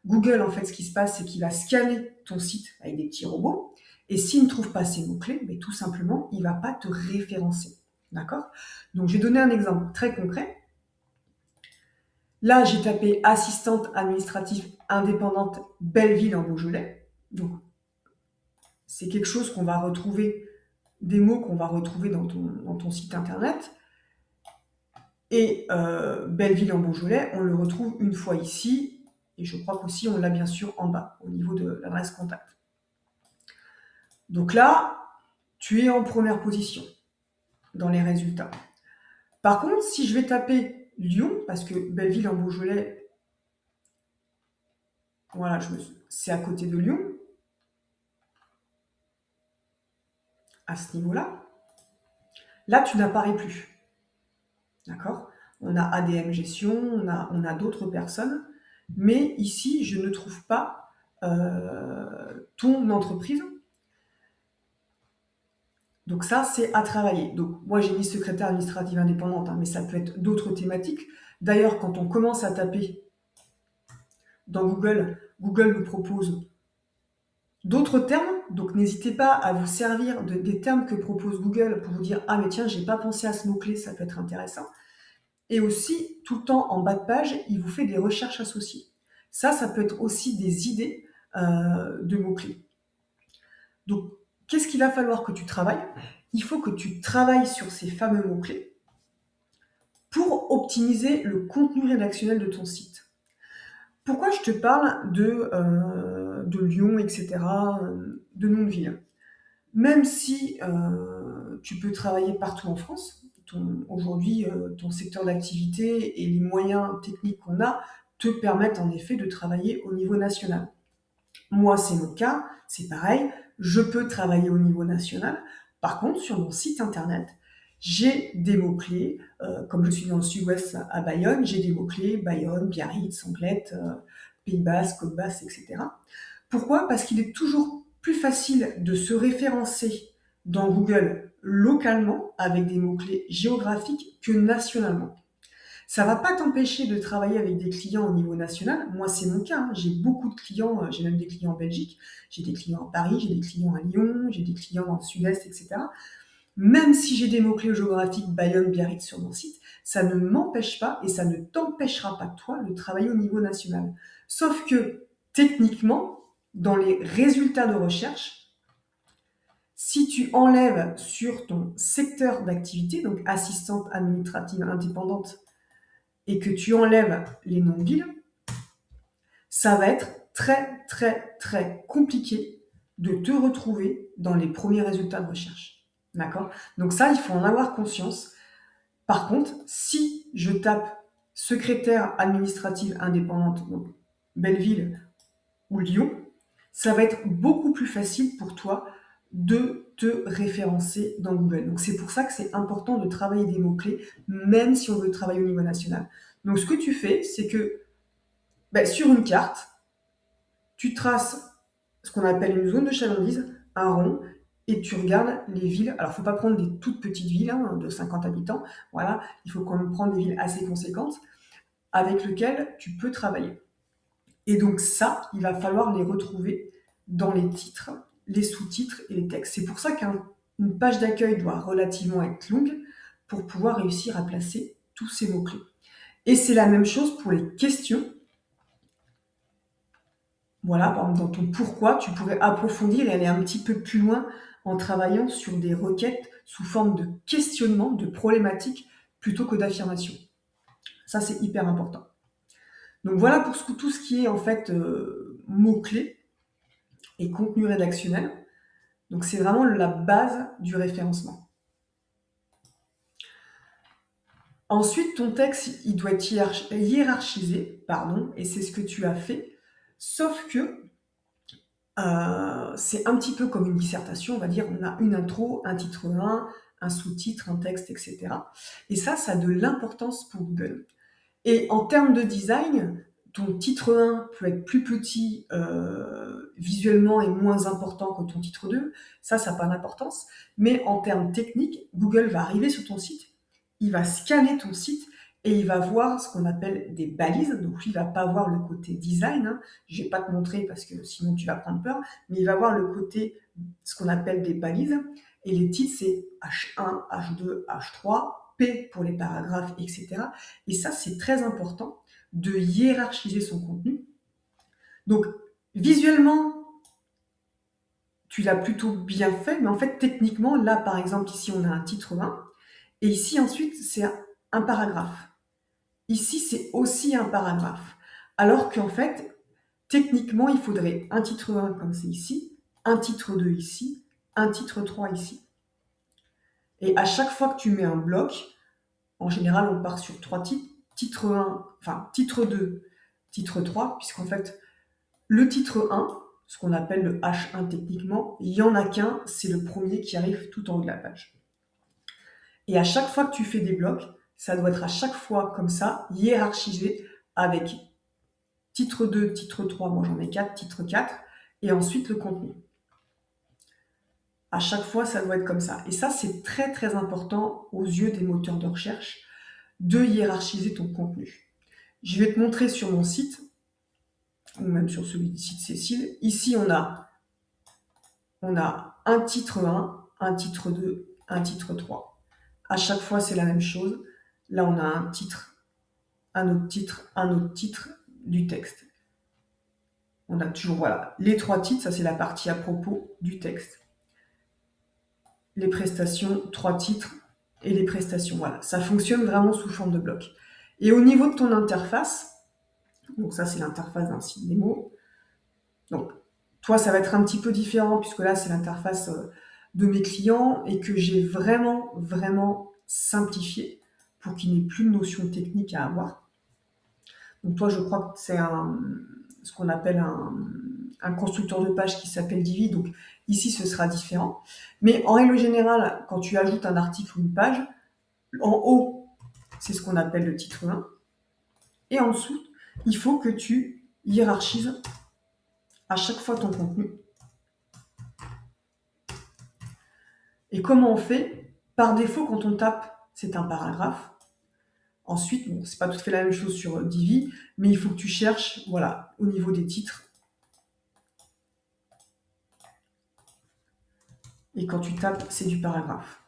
Google, en fait, ce qui se passe, c'est qu'il va scanner ton site avec des petits robots, et s'il ne trouve pas ces mots-clés, mais tout simplement, il ne va pas te référencer. D'accord? Donc, je vais donner un exemple très concret. Là, j'ai tapé assistante administrative indépendante Belleville en Beaujolais. Donc, c'est quelque chose qu'on va retrouver, des mots qu'on va retrouver dans ton site internet. Et Belleville en Beaujolais, on le retrouve une fois ici, et je crois qu'aussi on l'a bien sûr en bas, au niveau de l'adresse contact. Donc là, tu es en première position dans les résultats. Par contre, si je vais taper Lyon, parce que Belleville en Beaujolais, voilà, c'est à côté de Lyon, à ce niveau-là, là, tu n'apparais plus. D'accord? On a ADM Gestion, on a d'autres personnes, mais ici, je ne trouve pas ton entreprise. Donc ça, c'est à travailler. Donc moi, j'ai mis secrétaire administrative indépendante, hein, mais ça peut être d'autres thématiques. D'ailleurs, quand on commence à taper dans Google, Google nous propose d'autres termes. Donc n'hésitez pas à vous servir des termes que propose Google pour vous dire « Ah mais tiens, j'ai pas pensé à ce mot-clé, ça peut être intéressant ». Et aussi, tout le temps en bas de page, il vous fait des recherches associées. Ça peut être aussi des idées de mots-clés. Donc, qu'est-ce qu'il va falloir que tu travailles? Il faut que tu travailles sur ces fameux mots-clés pour optimiser le contenu rédactionnel de ton site. Pourquoi je te parle de Lyon, etc., de noms de villes? Même si tu peux travailler partout en France, aujourd'hui, ton secteur d'activité et les moyens techniques qu'on a te permettent en effet de travailler au niveau national. Moi, c'est mon cas, c'est pareil, je peux travailler au niveau national. Par contre, sur mon site internet, J'ai des mots-clés, comme je suis dans le sud-ouest à Bayonne, j'ai des mots-clés Bayonne, Biarritz, Anglette, Pays Basque, Côte Basque, etc. Pourquoi? Parce qu'il est toujours plus facile de se référencer dans Google localement avec des mots-clés géographiques que nationalement. Ça va pas t'empêcher de travailler avec des clients au niveau national. Moi, c'est mon cas, hein. J'ai beaucoup de clients, j'ai même des clients en Belgique, j'ai des clients à Paris, j'ai des clients à Lyon, j'ai des clients dans le sud-est, etc. Même si j'ai des mots-clés géographiques Bayonne, Biarritz sur mon site, ça ne m'empêche pas et ça ne t'empêchera pas, toi, de travailler au niveau national. Sauf que, techniquement, dans les résultats de recherche, si tu enlèves sur ton secteur d'activité, donc assistante administrative indépendante, et que tu enlèves les noms de villes, ça va être très, très, très compliqué de te retrouver dans les premiers résultats de recherche. D'accord? Donc ça, il faut en avoir conscience. Par contre, si je tape secrétaire administrative indépendante, donc Belleville ou Lyon, ça va être beaucoup plus facile pour toi de te référencer dans Google. Donc c'est pour ça que c'est important de travailler des mots-clés, même si on veut travailler au niveau national. Donc ce que tu fais, c'est que sur une carte, tu traces ce qu'on appelle une zone de chalandise, un rond, et tu regardes les villes. Alors, il ne faut pas prendre des toutes petites villes hein, de 50 habitants. Voilà, il faut quand même prendre des villes assez conséquentes avec lesquelles tu peux travailler. Et donc ça, il va falloir les retrouver dans les titres, les sous-titres et les textes. C'est pour ça qu'une page d'accueil doit relativement être longue pour pouvoir réussir à placer tous ces mots-clés. Et c'est la même chose pour les questions. Voilà, par exemple, dans ton pourquoi, tu pourrais approfondir et aller un petit peu plus loin en travaillant sur des requêtes sous forme de questionnement, de problématiques, plutôt que d'affirmations. Ça, c'est hyper important. Donc voilà pour tout ce qui est en fait mots-clés et contenu rédactionnel. Donc c'est vraiment la base du référencement. Ensuite, ton texte, il doit être hiérarchisé, et c'est ce que tu as fait, sauf que c'est un petit peu comme une dissertation, on va dire, on a une intro, un titre 1 sous-titre, un texte, etc. Et ça a de l'importance pour Google. Et en termes de design, ton titre 1 peut être plus petit visuellement et moins important que ton titre 2. Ça n'a pas d'importance. Mais en termes techniques, Google va arriver sur ton site, il va scanner ton site et il va voir ce qu'on appelle des balises. Donc lui, il va pas voir le côté design. Hein. Je vais pas te montrer parce que sinon tu vas prendre peur. Mais il va voir le côté, ce qu'on appelle des balises. Et les titres, c'est H1, H2, H3, P pour les paragraphes, etc. Et ça, c'est très important de hiérarchiser son contenu. Donc, visuellement, tu l'as plutôt bien fait, mais en fait, techniquement, là, par exemple, ici, on a un titre 1, et ici, ensuite, c'est un paragraphe. Ici, c'est aussi un paragraphe. Alors qu'en fait, techniquement, il faudrait un titre 1 comme c'est ici, un titre 2 ici, un titre 3 ici. Et à chaque fois que tu mets un bloc, en général, on part sur 3 titres. Titre 1, enfin, titre 2, titre 3, puisqu'en fait, le titre 1, ce qu'on appelle le H1 techniquement, il n'y en a qu'un, c'est le premier qui arrive tout en haut de la page. Et à chaque fois que tu fais des blocs, ça doit être à chaque fois comme ça, hiérarchisé avec titre 2, titre 3, moi j'en ai 4, titre 4, et ensuite le contenu. À chaque fois, ça doit être comme ça. Et ça, c'est très très important aux yeux des moteurs de recherche de hiérarchiser ton contenu. Je vais te montrer sur mon site, ou même sur celui du site Cécile. Ici, on a un titre 1, un titre 2, un titre 3. À chaque fois, c'est la même chose. Là, on a un titre, un autre titre, un autre titre du texte. On a toujours, voilà, les 3 titres, ça c'est la partie à propos du texte. Les prestations, 3 titres et les prestations, voilà. Ça fonctionne vraiment sous forme de bloc. Et au niveau de ton interface, donc ça c'est l'interface d'un site démo. Donc, toi, ça va être un petit peu différent puisque là, c'est l'interface de mes clients et que j'ai vraiment, vraiment simplifié pour qu'il n'y ait plus de notion technique à avoir. Donc, toi, je crois que c'est ce qu'on appelle un constructeur de page qui s'appelle Divi, donc ici ce sera différent. Mais en règle générale, quand tu ajoutes un article ou une page, en haut, c'est ce qu'on appelle le titre 1. Et en dessous, il faut que tu hiérarchises à chaque fois ton contenu. Et comment on fait? Par défaut, quand on tape, c'est un paragraphe. Ensuite, bon, c'est pas tout à fait la même chose sur Divi, mais il faut que tu cherches, voilà, au niveau des titres. Et quand tu tapes, c'est du paragraphe.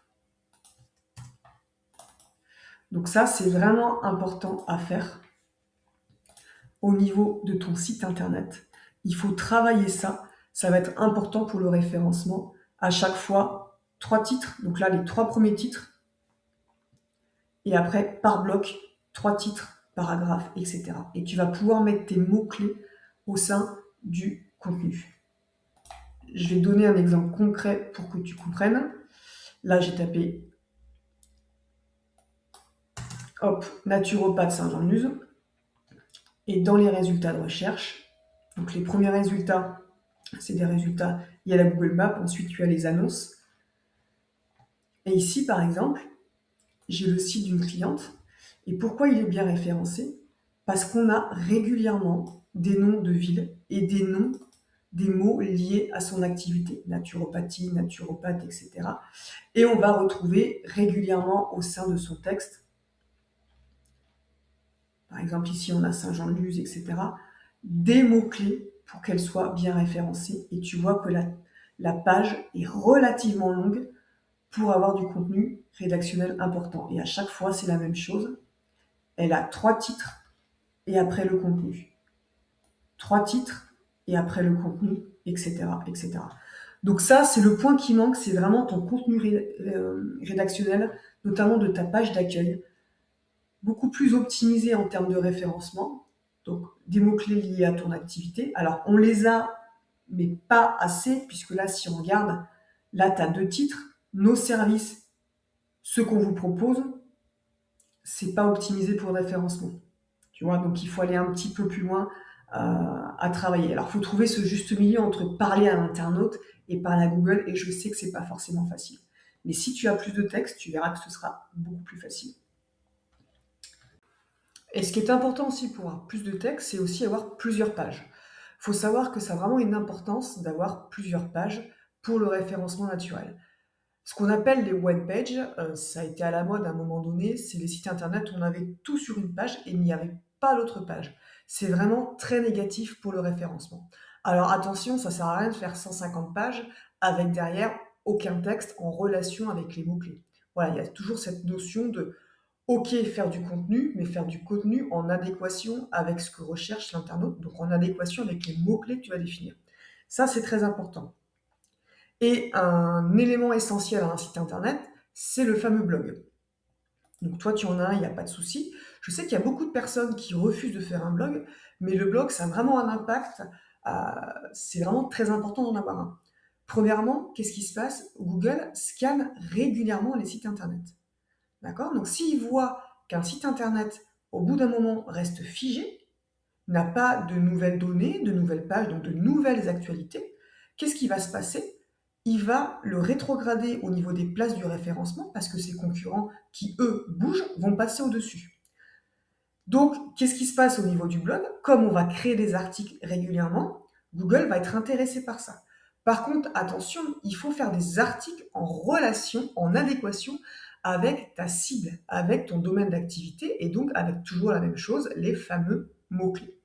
Donc ça, c'est vraiment important à faire au niveau de ton site internet. Il faut travailler ça. Ça va être important pour le référencement. À chaque fois, 3 titres. Donc là, les 3 premiers titres. Et après, par bloc, 3 titres, paragraphes, etc. Et tu vas pouvoir mettre tes mots-clés au sein du contenu. Je vais donner un exemple concret pour que tu comprennes. Là, j'ai tapé hop, naturopathe Saint-Jean-de-Luz. Et dans les résultats de recherche, donc les premiers résultats, c'est des résultats, il y a la Google Maps, ensuite tu as les annonces. Et ici, par exemple, j'ai le site d'une cliente. Et pourquoi il est bien référencé? Parce qu'on a régulièrement des noms de villes et des noms, des mots liés à son activité, naturopathie, naturopathe, etc. Et on va retrouver régulièrement au sein de son texte, par exemple ici on a Saint-Jean-de-Luz, etc., des mots-clés pour qu'elle soit bien référencée. Et tu vois que la page est relativement longue pour avoir du contenu rédactionnel important. Et à chaque fois, c'est la même chose. Elle a 3 titres et après le contenu. 3 titres et après le contenu, etc., etc. Donc ça, c'est le point qui manque, c'est vraiment ton contenu rédactionnel, notamment de ta page d'accueil, beaucoup plus optimisé en termes de référencement, donc des mots-clés liés à ton activité. Alors, on les a, mais pas assez, puisque là, si on regarde, là, tu as 2 titres, nos services, ce qu'on vous propose, c'est pas optimisé pour le référencement. Tu vois, donc il faut aller un petit peu plus loin à travailler. Alors, il faut trouver ce juste milieu entre parler à l'internaute et parler à Google, et je sais que c'est pas forcément facile. Mais si tu as plus de texte, tu verras que ce sera beaucoup plus facile. Et ce qui est important aussi pour avoir plus de texte, c'est aussi avoir plusieurs pages. Il faut savoir que ça a vraiment une importance d'avoir plusieurs pages pour le référencement naturel. Ce qu'on appelle les web pages, ça a été à la mode à un moment donné, c'est les sites internet où on avait tout sur une page et il n'y avait pas l'autre page. C'est vraiment très négatif pour le référencement. Alors attention, ça sert à rien de faire 150 pages avec derrière aucun texte en relation avec les mots-clés. Voilà, il y a toujours cette notion de OK, faire du contenu, mais faire du contenu en adéquation avec ce que recherche l'internaute, donc en adéquation avec les mots-clés que tu vas définir. Ça, c'est très important. Et un élément essentiel à un site internet, c'est le fameux blog. Donc toi, tu en as un, il n'y a pas de souci. Je sais qu'il y a beaucoup de personnes qui refusent de faire un blog, mais le blog, ça a vraiment un impact. C'est vraiment très important d'en avoir un. Premièrement, qu'est-ce qui se passe? Google scanne régulièrement les sites internet. D'accord? Donc s'il voit qu'un site internet, au bout d'un moment, reste figé, n'a pas de nouvelles données, de nouvelles pages, donc de nouvelles actualités, qu'est-ce qui va se passer? Il va le rétrograder au niveau des places du référencement parce que ses concurrents qui, eux, bougent, vont passer au-dessus. Donc, qu'est-ce qui se passe au niveau du blog? Comme on va créer des articles régulièrement, Google va être intéressé par ça. Par contre, attention, il faut faire des articles en relation, en adéquation avec ta cible, avec ton domaine d'activité et donc avec toujours la même chose, les fameux mots-clés.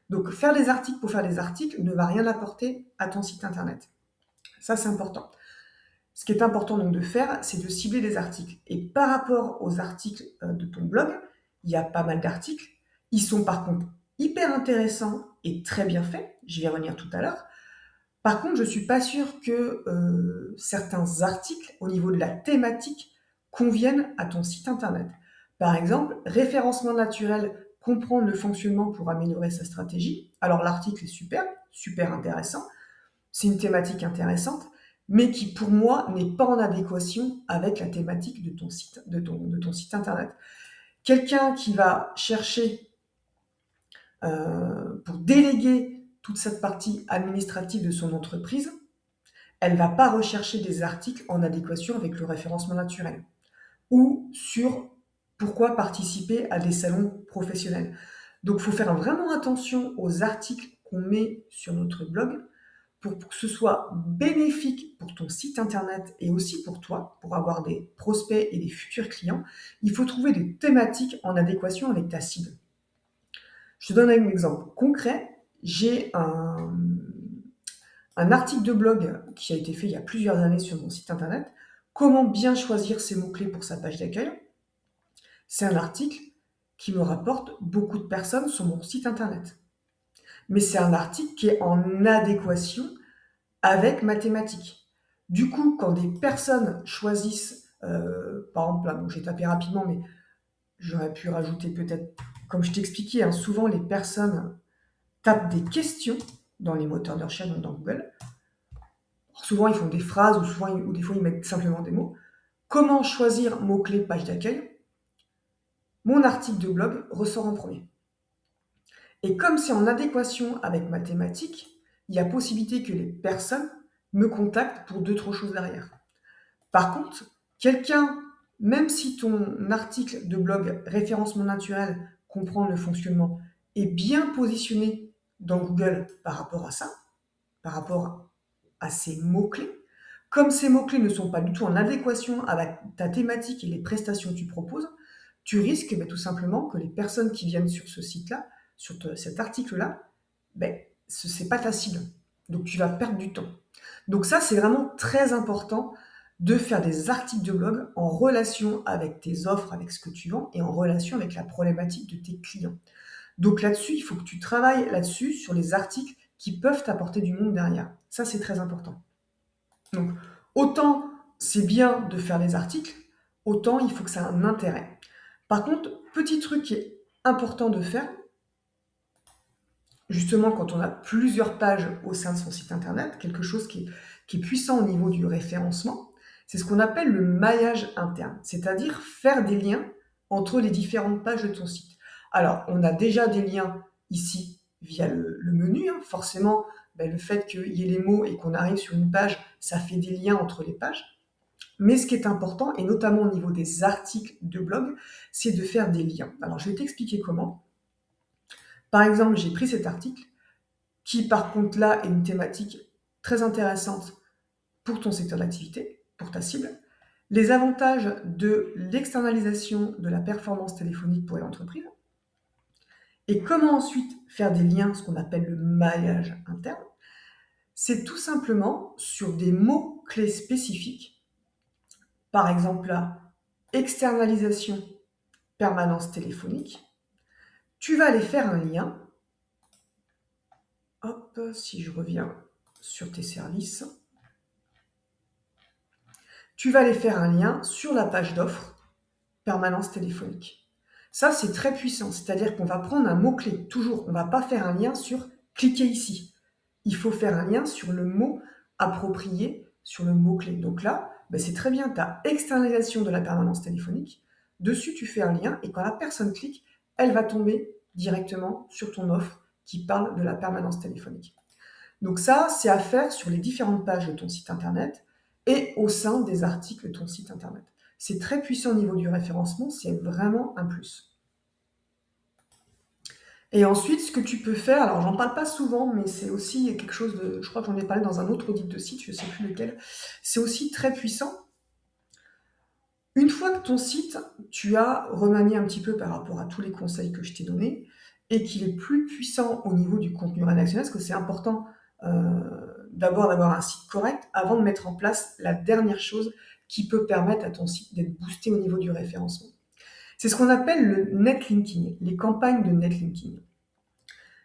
Donc, faire des articles pour faire des articles ne va rien apporter à ton site internet. Ça, c'est important. Ce qui est important donc de faire, c'est de cibler des articles. Et par rapport aux articles de ton blog, il y a pas mal d'articles. Ils sont par contre hyper intéressants et très bien faits. Je vais y revenir tout à l'heure. Par contre, je ne suis pas sûre que certains articles, au niveau de la thématique, conviennent à ton site internet. Par exemple, référencement naturel, comprendre le fonctionnement pour améliorer sa stratégie. Alors l'article est super, super intéressant. C'est une thématique intéressante, mais qui pour moi n'est pas en adéquation avec la thématique de ton site, de ton site internet. Quelqu'un qui va chercher pour déléguer toute cette partie administrative de son entreprise, elle ne va pas rechercher des articles en adéquation avec le référencement naturel ou sur pourquoi participer à des salons professionnels. Donc, il faut faire vraiment attention aux articles qu'on met sur notre blog pour que ce soit bénéfique pour ton site internet et aussi pour toi, pour avoir des prospects et des futurs clients. Il faut trouver des thématiques en adéquation avec ta cible. Je te donne un exemple concret. J'ai un article de blog qui a été fait il y a plusieurs années sur mon site internet. Comment bien choisir ses mots-clés pour sa page d'accueil? C'est un article qui me rapporte beaucoup de personnes sur mon site internet. Mais c'est un article qui est en adéquation avec ma thématique. Du coup, quand des personnes choisissent, par exemple, là, bon, j'ai tapé rapidement, mais j'aurais pu rajouter peut-être, comme je t'expliquais, hein, souvent les personnes tapent des questions dans les moteurs de recherche, donc dans Google. Alors, souvent, ils font des phrases ou des fois, ils mettent simplement des mots. Comment choisir mots-clés page d'accueil? Mon article de blog ressort en premier. Et comme c'est en adéquation avec ma thématique, il y a possibilité que les personnes me contactent pour d'autres choses derrière. Par contre, quelqu'un, même si ton article de blog référencement naturel comprend le fonctionnement, est bien positionné dans Google par rapport à ça, par rapport à ces mots-clés, comme ces mots-clés ne sont pas du tout en adéquation avec ta thématique et les prestations que tu proposes, tu risques tout simplement que les personnes qui viennent sur ce site-là, sur cet article-là, ce n'est pas ta cible. Donc tu vas perdre du temps. Donc ça, c'est vraiment très important de faire des articles de blog en relation avec tes offres, avec ce que tu vends et en relation avec la problématique de tes clients. Donc là-dessus, il faut que tu travailles là-dessus sur les articles qui peuvent t'apporter du monde derrière. Ça, c'est très important. Donc, autant c'est bien de faire des articles, autant il faut que ça ait un intérêt. Par contre, petit truc qui est important de faire, justement quand on a plusieurs pages au sein de son site internet, quelque chose qui est puissant au niveau du référencement, c'est ce qu'on appelle le maillage interne, c'est-à-dire faire des liens entre les différentes pages de ton site. Alors, on a déjà des liens ici via le menu, hein. Forcément, le fait qu'il y ait les mots et qu'on arrive sur une page, ça fait des liens entre les pages. Mais ce qui est important, et notamment au niveau des articles de blog, c'est de faire des liens. Alors, je vais t'expliquer comment. Par exemple, j'ai pris cet article, qui par contre là est une thématique très intéressante pour ton secteur d'activité, pour ta cible. Les avantages de l'externalisation de la performance téléphonique pour les entreprises. Et comment ensuite faire des liens, ce qu'on appelle le maillage interne. C'est tout simplement sur des mots-clés spécifiques. Par exemple là, externalisation, permanence téléphonique. Tu vas aller faire un lien. Hop, si je reviens sur tes services. Tu vas aller faire un lien sur la page d'offre, permanence téléphonique. Ça, c'est très puissant, c'est-à-dire qu'on va prendre un mot-clé, toujours, on ne va pas faire un lien sur « cliquez ici ». Il faut faire un lien sur le mot approprié, sur le mot-clé. Donc là, c'est très bien, tu as externalisation de la permanence téléphonique. Dessus, tu fais un lien et quand la personne clique, elle va tomber directement sur ton offre qui parle de la permanence téléphonique. Donc ça, c'est à faire sur les différentes pages de ton site internet et au sein des articles de ton site internet. C'est très puissant au niveau du référencement, c'est vraiment un plus. Et ensuite, ce que tu peux faire, alors j'en parle pas souvent, mais c'est aussi quelque chose de, je crois que j'en ai parlé dans un autre audit de site, je ne sais plus lequel, c'est aussi très puissant. Une fois que ton site, tu as remanié un petit peu par rapport à tous les conseils que je t'ai donnés, et qu'il est plus puissant au niveau du contenu rédactionnel, parce que c'est important d'abord d'avoir un site correct avant de mettre en place la dernière chose qui peut permettre à ton site d'être boosté au niveau du référencement. C'est ce qu'on appelle le netlinking, les campagnes de netlinking.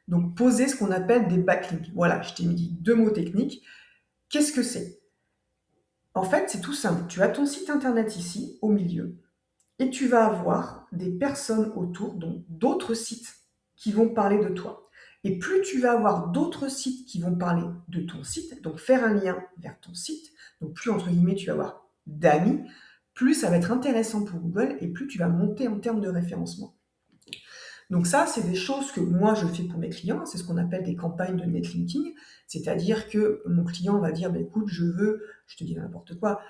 Donc, poser ce qu'on appelle des backlinks. Voilà, je t'ai mis 2 mots techniques. Qu'est-ce que c'est? En fait, c'est tout simple. Tu as ton site internet ici, au milieu, et tu vas avoir des personnes autour, donc d'autres sites qui vont parler de toi. Et plus tu vas avoir d'autres sites qui vont parler de ton site, donc faire un lien vers ton site, donc plus entre guillemets tu vas avoir d'amis, plus ça va être intéressant pour Google et plus tu vas monter en termes de référencement. Donc ça, c'est des choses que moi je fais pour mes clients, c'est ce qu'on appelle des campagnes de netlinking, c'est-à-dire que mon client va dire: «Bah, écoute, je veux», je te dis n'importe quoi,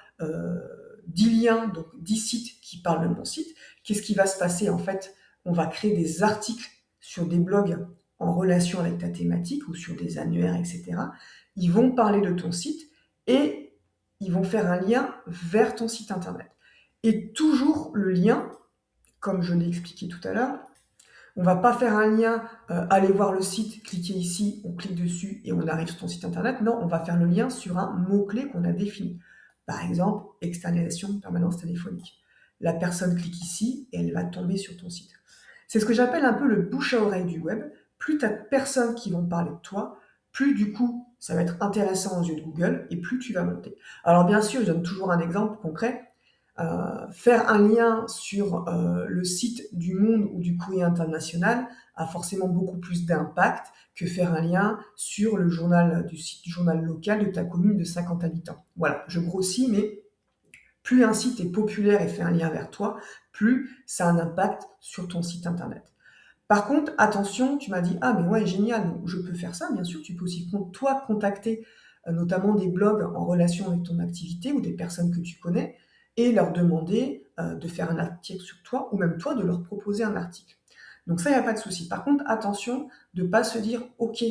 10 liens, donc 10 sites qui parlent de mon site. Qu'est-ce qui va se passer? En fait, on va créer des articles sur des blogs en relation avec ta thématique ou sur des annuaires, et cetera. Ils vont parler de ton site et ils vont faire un lien vers ton site internet. Et toujours le lien, comme je l'ai expliqué tout à l'heure, on va pas faire un lien, allez voir le site, cliquez ici, on clique dessus et on arrive sur ton site internet. Non, on va faire le lien sur un mot-clé qu'on a défini. Par exemple, externalisation de permanence téléphonique. La personne clique ici et elle va tomber sur ton site. C'est ce que j'appelle un peu le bouche à oreille du web. Plus tu as de personnes qui vont parler de toi, plus du coup ça va être intéressant aux yeux de Google et plus tu vas monter. Alors bien sûr, je donne toujours un exemple concret. Faire un lien sur le site du Monde ou du Courrier international a forcément beaucoup plus d'impact que faire un lien sur le journal du site du journal local de ta commune de 50 habitants. Voilà, je grossis, mais plus un site est populaire et fait un lien vers toi, plus ça a un impact sur ton site internet. Par contre, attention, tu m'as dit: «Ah mais ouais, génial, donc je peux faire ça». Bien sûr, tu peux aussi toi contacter, notamment des blogs en relation avec ton activité ou des personnes que tu connais et leur demander, de faire un article sur toi ou même toi de leur proposer un article. Donc ça, il y a pas de souci. Par contre, attention de pas se dire: «OK,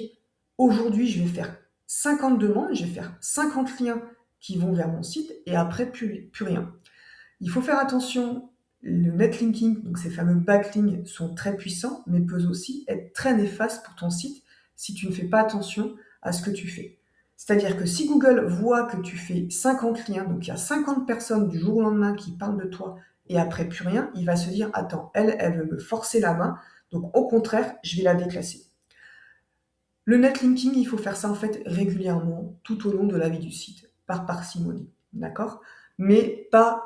aujourd'hui je vais faire 50 demandes, je vais faire 50 liens qui vont vers mon site et après plus rien». Il faut faire attention, le netlinking, donc ces fameux backlinks, sont très puissants, mais peuvent aussi être très néfastes pour ton site si tu ne fais pas attention à ce que tu fais. C'est-à-dire que si Google voit que tu fais 50 liens, donc il y a 50 personnes du jour au lendemain qui parlent de toi et après plus rien, il va se dire: «Attends, elle veut me forcer la main, donc au contraire, je vais la déclasser». Le netlinking, il faut faire ça en fait régulièrement, tout au long de la vie du site, par parcimonie, d'accord? Mais pas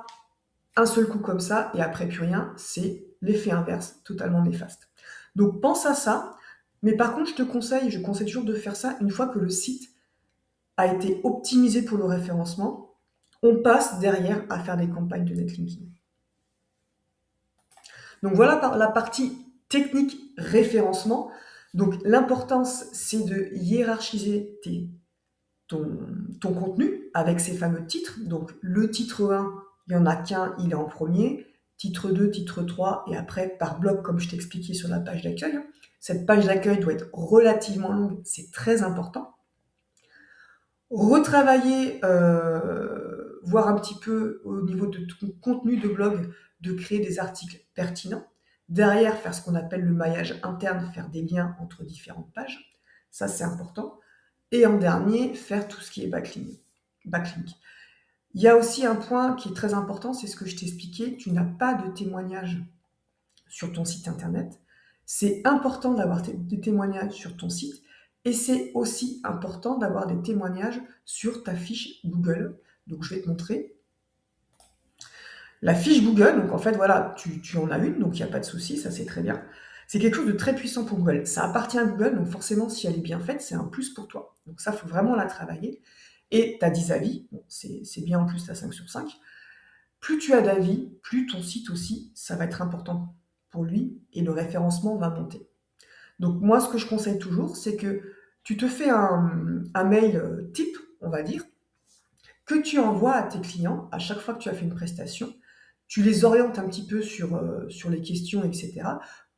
un seul coup comme ça et après plus rien, c'est l'effet inverse, totalement néfaste. Donc pense à ça, mais par contre, je conseille toujours de faire ça une fois que le site a été optimisé pour le référencement. On passe derrière à faire des campagnes de netlinking. Donc voilà la partie technique référencement. Donc l'importance, c'est de hiérarchiser ton, ton contenu avec ces fameux titres. Donc le titre 1, il n'y en a qu'un, il est en premier. Titre 2, titre 3, et après par bloc, comme je t'ai expliqué sur la page d'accueil. Cette page d'accueil doit être relativement longue, c'est très important. Retravailler, voir un petit peu au niveau de ton contenu de blog, de créer des articles pertinents. Derrière, faire ce qu'on appelle le maillage interne, faire des liens entre différentes pages. Ça, c'est important. Et en dernier, faire tout ce qui est backlink. Il y a aussi un point qui est très important, c'est ce que je t'ai expliqué, tu n'as pas de témoignages sur ton site internet. C'est important d'avoir des témoignages sur ton site et c'est aussi important d'avoir des témoignages sur ta fiche Google. Donc je vais te montrer. La fiche Google, donc en fait voilà, tu en as une, donc il n'y a pas de souci, ça c'est très bien. C'est quelque chose de très puissant pour Google. Ça appartient à Google, donc forcément si elle est bien faite, c'est un plus pour toi. Donc ça, il faut vraiment la travailler. Et tu as 10 avis, bon, c'est bien en plus, tu as 5 sur 5. Plus tu as d'avis, plus ton site aussi, ça va être important pour lui et le référencement va monter. Donc moi, ce que je conseille toujours, c'est que tu te fais un mail type, on va dire, que tu envoies à tes clients à chaque fois que tu as fait une prestation. Tu les orientes un petit peu sur les questions, etc.,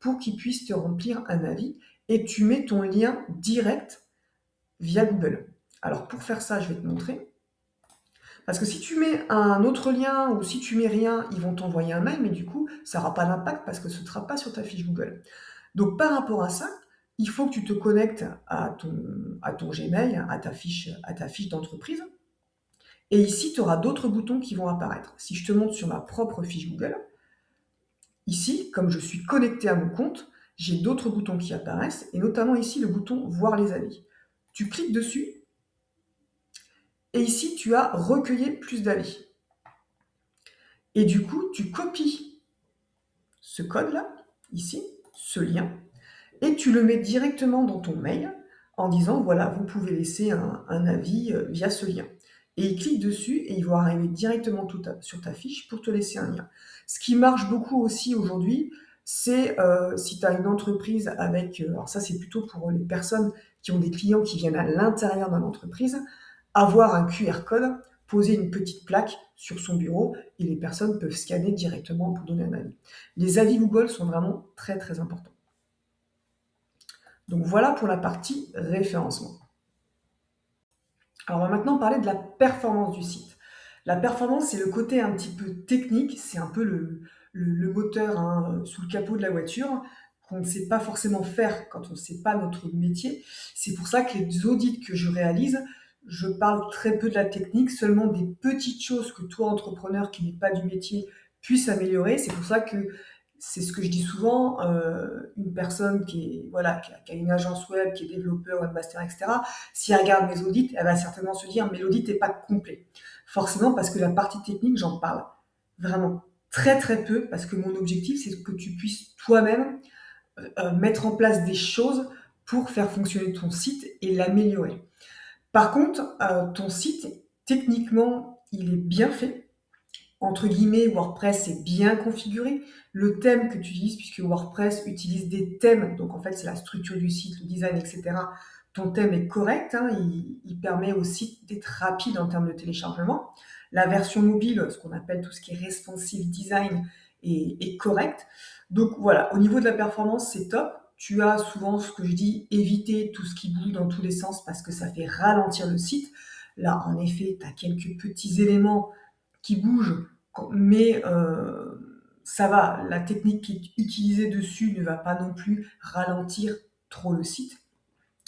pour qu'ils puissent te remplir un avis et tu mets ton lien direct via Google. Alors pour faire ça, je vais te montrer. Parce que si tu mets un autre lien ou si tu mets rien, ils vont t'envoyer un mail, mais du coup, ça n'aura pas d'impact parce que ce ne sera pas sur ta fiche Google. Donc par rapport à ça, il faut que tu te connectes à ton Gmail, à ta fiche d'entreprise. Et ici, tu auras d'autres boutons qui vont apparaître. Si je te montre sur ma propre fiche Google, ici, comme je suis connecté à mon compte, j'ai d'autres boutons qui apparaissent, et notamment ici le bouton «Voir les avis». Tu cliques dessus, et ici, tu as «Recueillir plus d'avis». Et du coup, tu copies ce code-là, ici, ce lien, et tu le mets directement dans ton mail en disant, voilà, vous pouvez laisser un avis via ce lien. Et il clique dessus et il va arriver directement sur ta fiche pour te laisser un lien. Ce qui marche beaucoup aussi aujourd'hui, c'est, si tu as une entreprise avec, alors ça, c'est plutôt pour les personnes qui ont des clients qui viennent à l'intérieur de l'entreprise, avoir un QR code, poser une petite plaque sur son bureau et les personnes peuvent scanner directement pour donner un avis. Les avis Google sont vraiment très, très importants. Donc voilà pour la partie référencement. Alors on va maintenant parler de la performance du site. La performance, c'est le côté un petit peu technique, c'est un peu le moteur, hein, sous le capot de la voiture, qu'on ne sait pas forcément faire quand on ne sait pas notre métier. C'est pour ça que les audits que je réalise, je parle très peu de la technique, seulement des petites choses que toi, entrepreneur qui n'est pas du métier, puisse améliorer. C'est pour ça que c'est ce que je dis souvent, une personne qui est, voilà, qui a une agence web, qui est développeur, webmaster, etc., si elle regarde mes audits, elle va certainement se dire, mais l'audit n'est pas complet. Forcément, parce que la partie technique, j'en parle vraiment très très peu, parce que mon objectif, c'est que tu puisses toi-même mettre en place des choses pour faire fonctionner ton site et l'améliorer. Par contre, ton site, techniquement, il est bien fait. Entre guillemets, WordPress est bien configuré. Le thème que tu utilises, puisque WordPress utilise des thèmes, donc en fait c'est la structure du site, le design, etc. Ton thème est correct, hein, il permet au site d'être rapide en termes de téléchargement. La version mobile, ce qu'on appelle tout ce qui est responsive design, est correct. Donc voilà, au niveau de la performance, c'est top. Tu as souvent ce que je dis, éviter tout ce qui bouge dans tous les sens parce que ça fait ralentir le site. Là, en effet, tu as quelques petits éléments qui bougent, mais ça va. La technique qui est utilisée dessus ne va pas non plus ralentir trop le site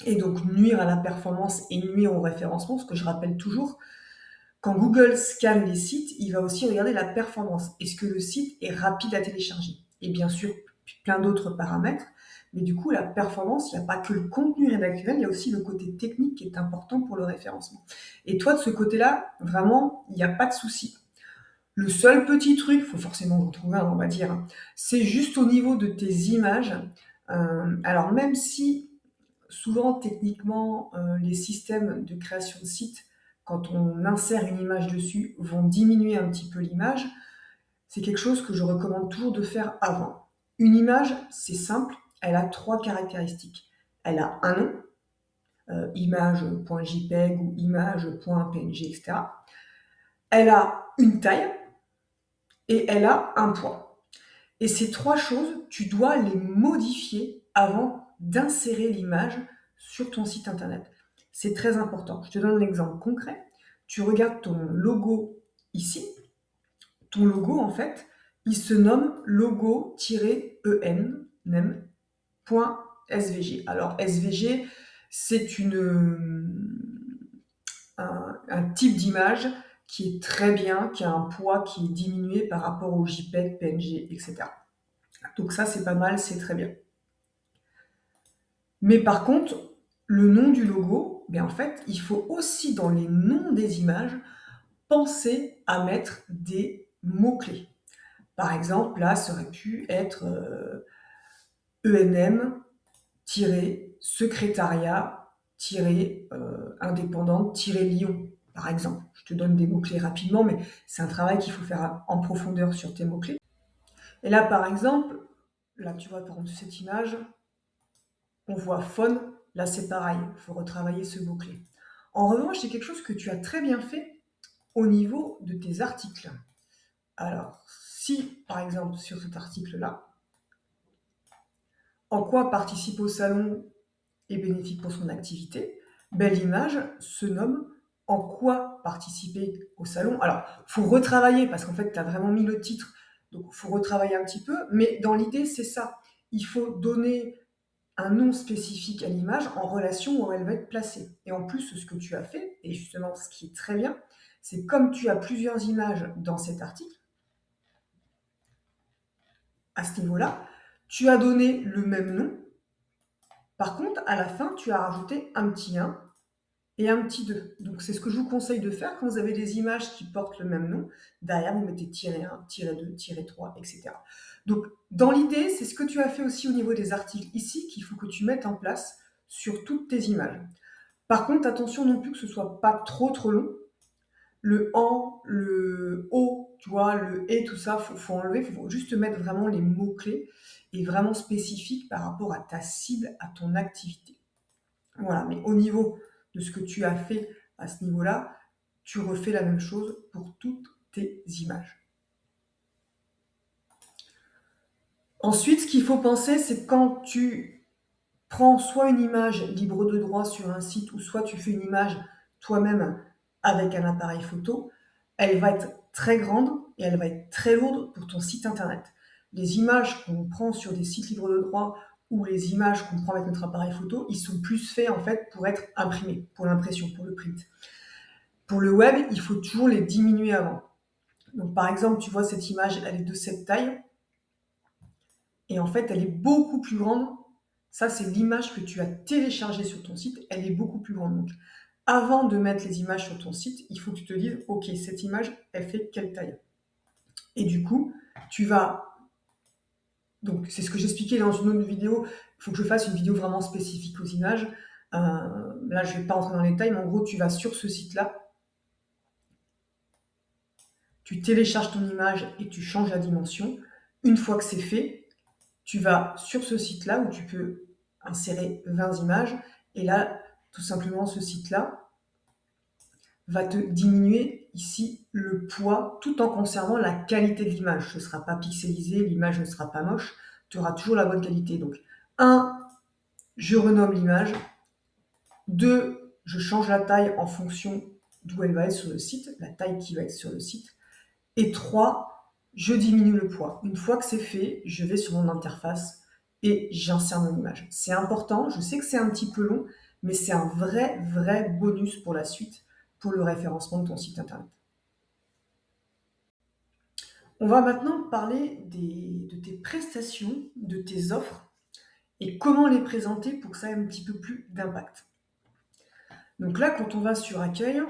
et donc nuire à la performance et nuire au référencement, ce que je rappelle toujours. Quand Google scanne les sites, il va aussi regarder la performance. Est-ce que le site est rapide à télécharger? Et bien sûr, plein d'autres paramètres. Mais du coup, la performance, il n'y a pas que le contenu rédactionnel, il y a aussi le côté technique qui est important pour le référencement. Et toi, de ce côté-là, vraiment, il n'y a pas de souci. Le seul petit truc, il faut forcément en trouver un, on va dire, hein, c'est juste au niveau de tes images. Alors même si souvent techniquement les systèmes de création de sites, quand on insère une image dessus, vont diminuer un petit peu l'image, c'est quelque chose que je recommande toujours de faire avant. Une image, c'est simple, elle a 3 caractéristiques. Elle a un nom, image.jpeg ou image.png, etc. Elle a une taille, et elle a un poids. Et ces 3 choses, tu dois les modifier avant d'insérer l'image sur ton site internet. C'est très important. Je te donne un exemple concret. Tu regardes ton logo ici. Ton logo, en fait, il se nomme logo-en.svg. Alors, SVG, c'est un type d'image qui est très bien, qui a un poids qui est diminué par rapport au JPEG, PNG, etc. Donc ça, c'est pas mal, c'est très bien. Mais par contre, le nom du logo, en fait, il faut aussi dans les noms des images penser à mettre des mots-clés. Par exemple, là, ça aurait pu être ENM-secrétariat-indépendante-Lyon, par exemple. Je te donne des mots-clés rapidement, mais c'est un travail qu'il faut faire en profondeur sur tes mots-clés. Et là, par exemple, là, tu vois, par exemple, cette image, on voit faune. Là, c'est pareil, il faut retravailler ce mot-clé. En revanche, c'est quelque chose que tu as très bien fait au niveau de tes articles. Alors, si, par exemple, sur cet article-là, en quoi participer au salon est bénéfique pour son activité, l'image se nomme en quoi participer au salon. Alors, il faut retravailler parce qu'en fait, tu as vraiment mis le titre, donc il faut retravailler un petit peu, mais dans l'idée, c'est ça. Il faut donner un nom spécifique à l'image en relation où elle va être placée. Et en plus, ce que tu as fait, et justement ce qui est très bien, c'est comme tu as plusieurs images dans cet article, à ce niveau-là, tu as donné le même nom. Par contre, à la fin, tu as rajouté un petit 1 et un petit 2. Donc, c'est ce que je vous conseille de faire quand vous avez des images qui portent le même nom. Derrière, vous mettez -1, -2, -3, etc. Donc, dans l'idée, c'est ce que tu as fait aussi au niveau des articles ici qu'il faut que tu mettes en place sur toutes tes images. Par contre, attention non plus que ce soit pas trop long. Le en, le o, tu vois, le et, tout ça, faut enlever, faut juste mettre vraiment les mots-clés. est vraiment spécifique par rapport à ta cible, à ton activité. Voilà, mais au niveau de ce que tu as fait à ce niveau-là, tu refais la même chose pour toutes tes images. Ensuite, ce qu'il faut penser, c'est quand tu prends soit une image libre de droit sur un site ou soit tu fais une image toi-même avec un appareil photo, elle va être très grande et elle va être très lourde pour ton site internet. Les images qu'on prend sur des sites libres de droit ou les images qu'on prend avec notre appareil photo, ils sont plus faits en fait pour être imprimés, pour l'impression, pour le print. Pour le web, il faut toujours les diminuer avant. Donc par exemple, tu vois cette image, elle est de cette taille et en fait, elle est beaucoup plus grande. Ça, c'est l'image que tu as téléchargée sur ton site, elle est beaucoup plus grande. Donc, avant de mettre les images sur ton site, il faut que tu te dises, OK, cette image, elle fait quelle taille? Et du coup, tu vas... Donc, c'est ce que j'expliquais dans une autre vidéo. Il faut que je fasse une vidéo vraiment spécifique aux images. Là, je ne vais pas entrer dans les détails, mais en gros, tu vas sur ce site-là, tu télécharges ton image et tu changes la dimension. Une fois que c'est fait, tu vas sur ce site-là où tu peux insérer 20 images. Et là, tout simplement, ce site-là va te diminuer ici le poids tout en conservant la qualité de l'image. Ce ne sera pas pixelisé, l'image ne sera pas moche, tu auras toujours la bonne qualité. Donc, 1, je renomme l'image. 2, je change la taille en fonction d'où elle va être sur le site, la taille qui va être sur le site. Et 3, je diminue le poids. Une fois que c'est fait, je vais sur mon interface et j'insère mon image. C'est important, je sais que c'est un petit peu long, mais c'est un vrai bonus pour la suite, pour le référencement de ton site internet. On va maintenant parler de tes prestations, de tes offres et comment les présenter pour que ça ait un petit peu plus d'impact. Donc là, quand on va sur accueil,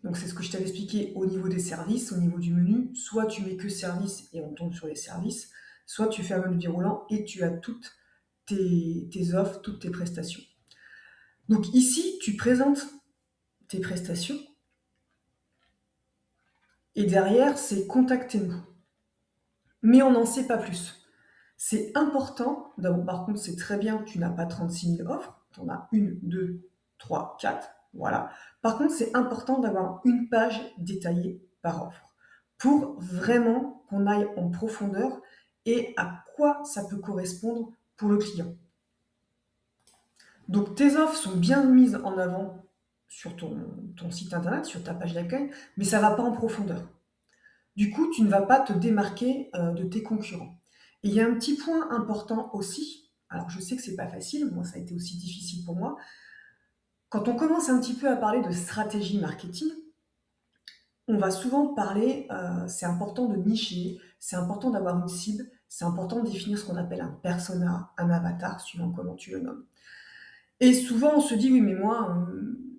donc c'est ce que je t'avais expliqué au niveau des services, au niveau du menu, soit tu mets que services et on tombe sur les services, soit tu fais un menu déroulant et tu as toutes tes offres, toutes tes prestations. Donc ici, tu présentes tes prestations et derrière, c'est contactez-nous. Mais on n'en sait pas plus. C'est important, par contre, c'est très bien que tu n'as pas 36 000 offres, tu en as 1, 2, 3, 4, voilà. Par contre, c'est important d'avoir une page détaillée par offre pour vraiment qu'on aille en profondeur et à quoi ça peut correspondre pour le client. Donc, tes offres sont bien mises en avant sur ton site internet, sur ta page d'accueil, mais ça ne va pas en profondeur. Du coup, tu ne vas pas te démarquer de tes concurrents. Et il y a un petit point important aussi, alors je sais que c'est pas facile, moi ça a été aussi difficile pour moi, quand on commence un petit peu à parler de stratégie marketing, on va souvent parler, c'est important de nicher, c'est important d'avoir une cible, c'est important de définir ce qu'on appelle un persona, un avatar, suivant comment tu le nommes. Et souvent on se dit, oui mais moi,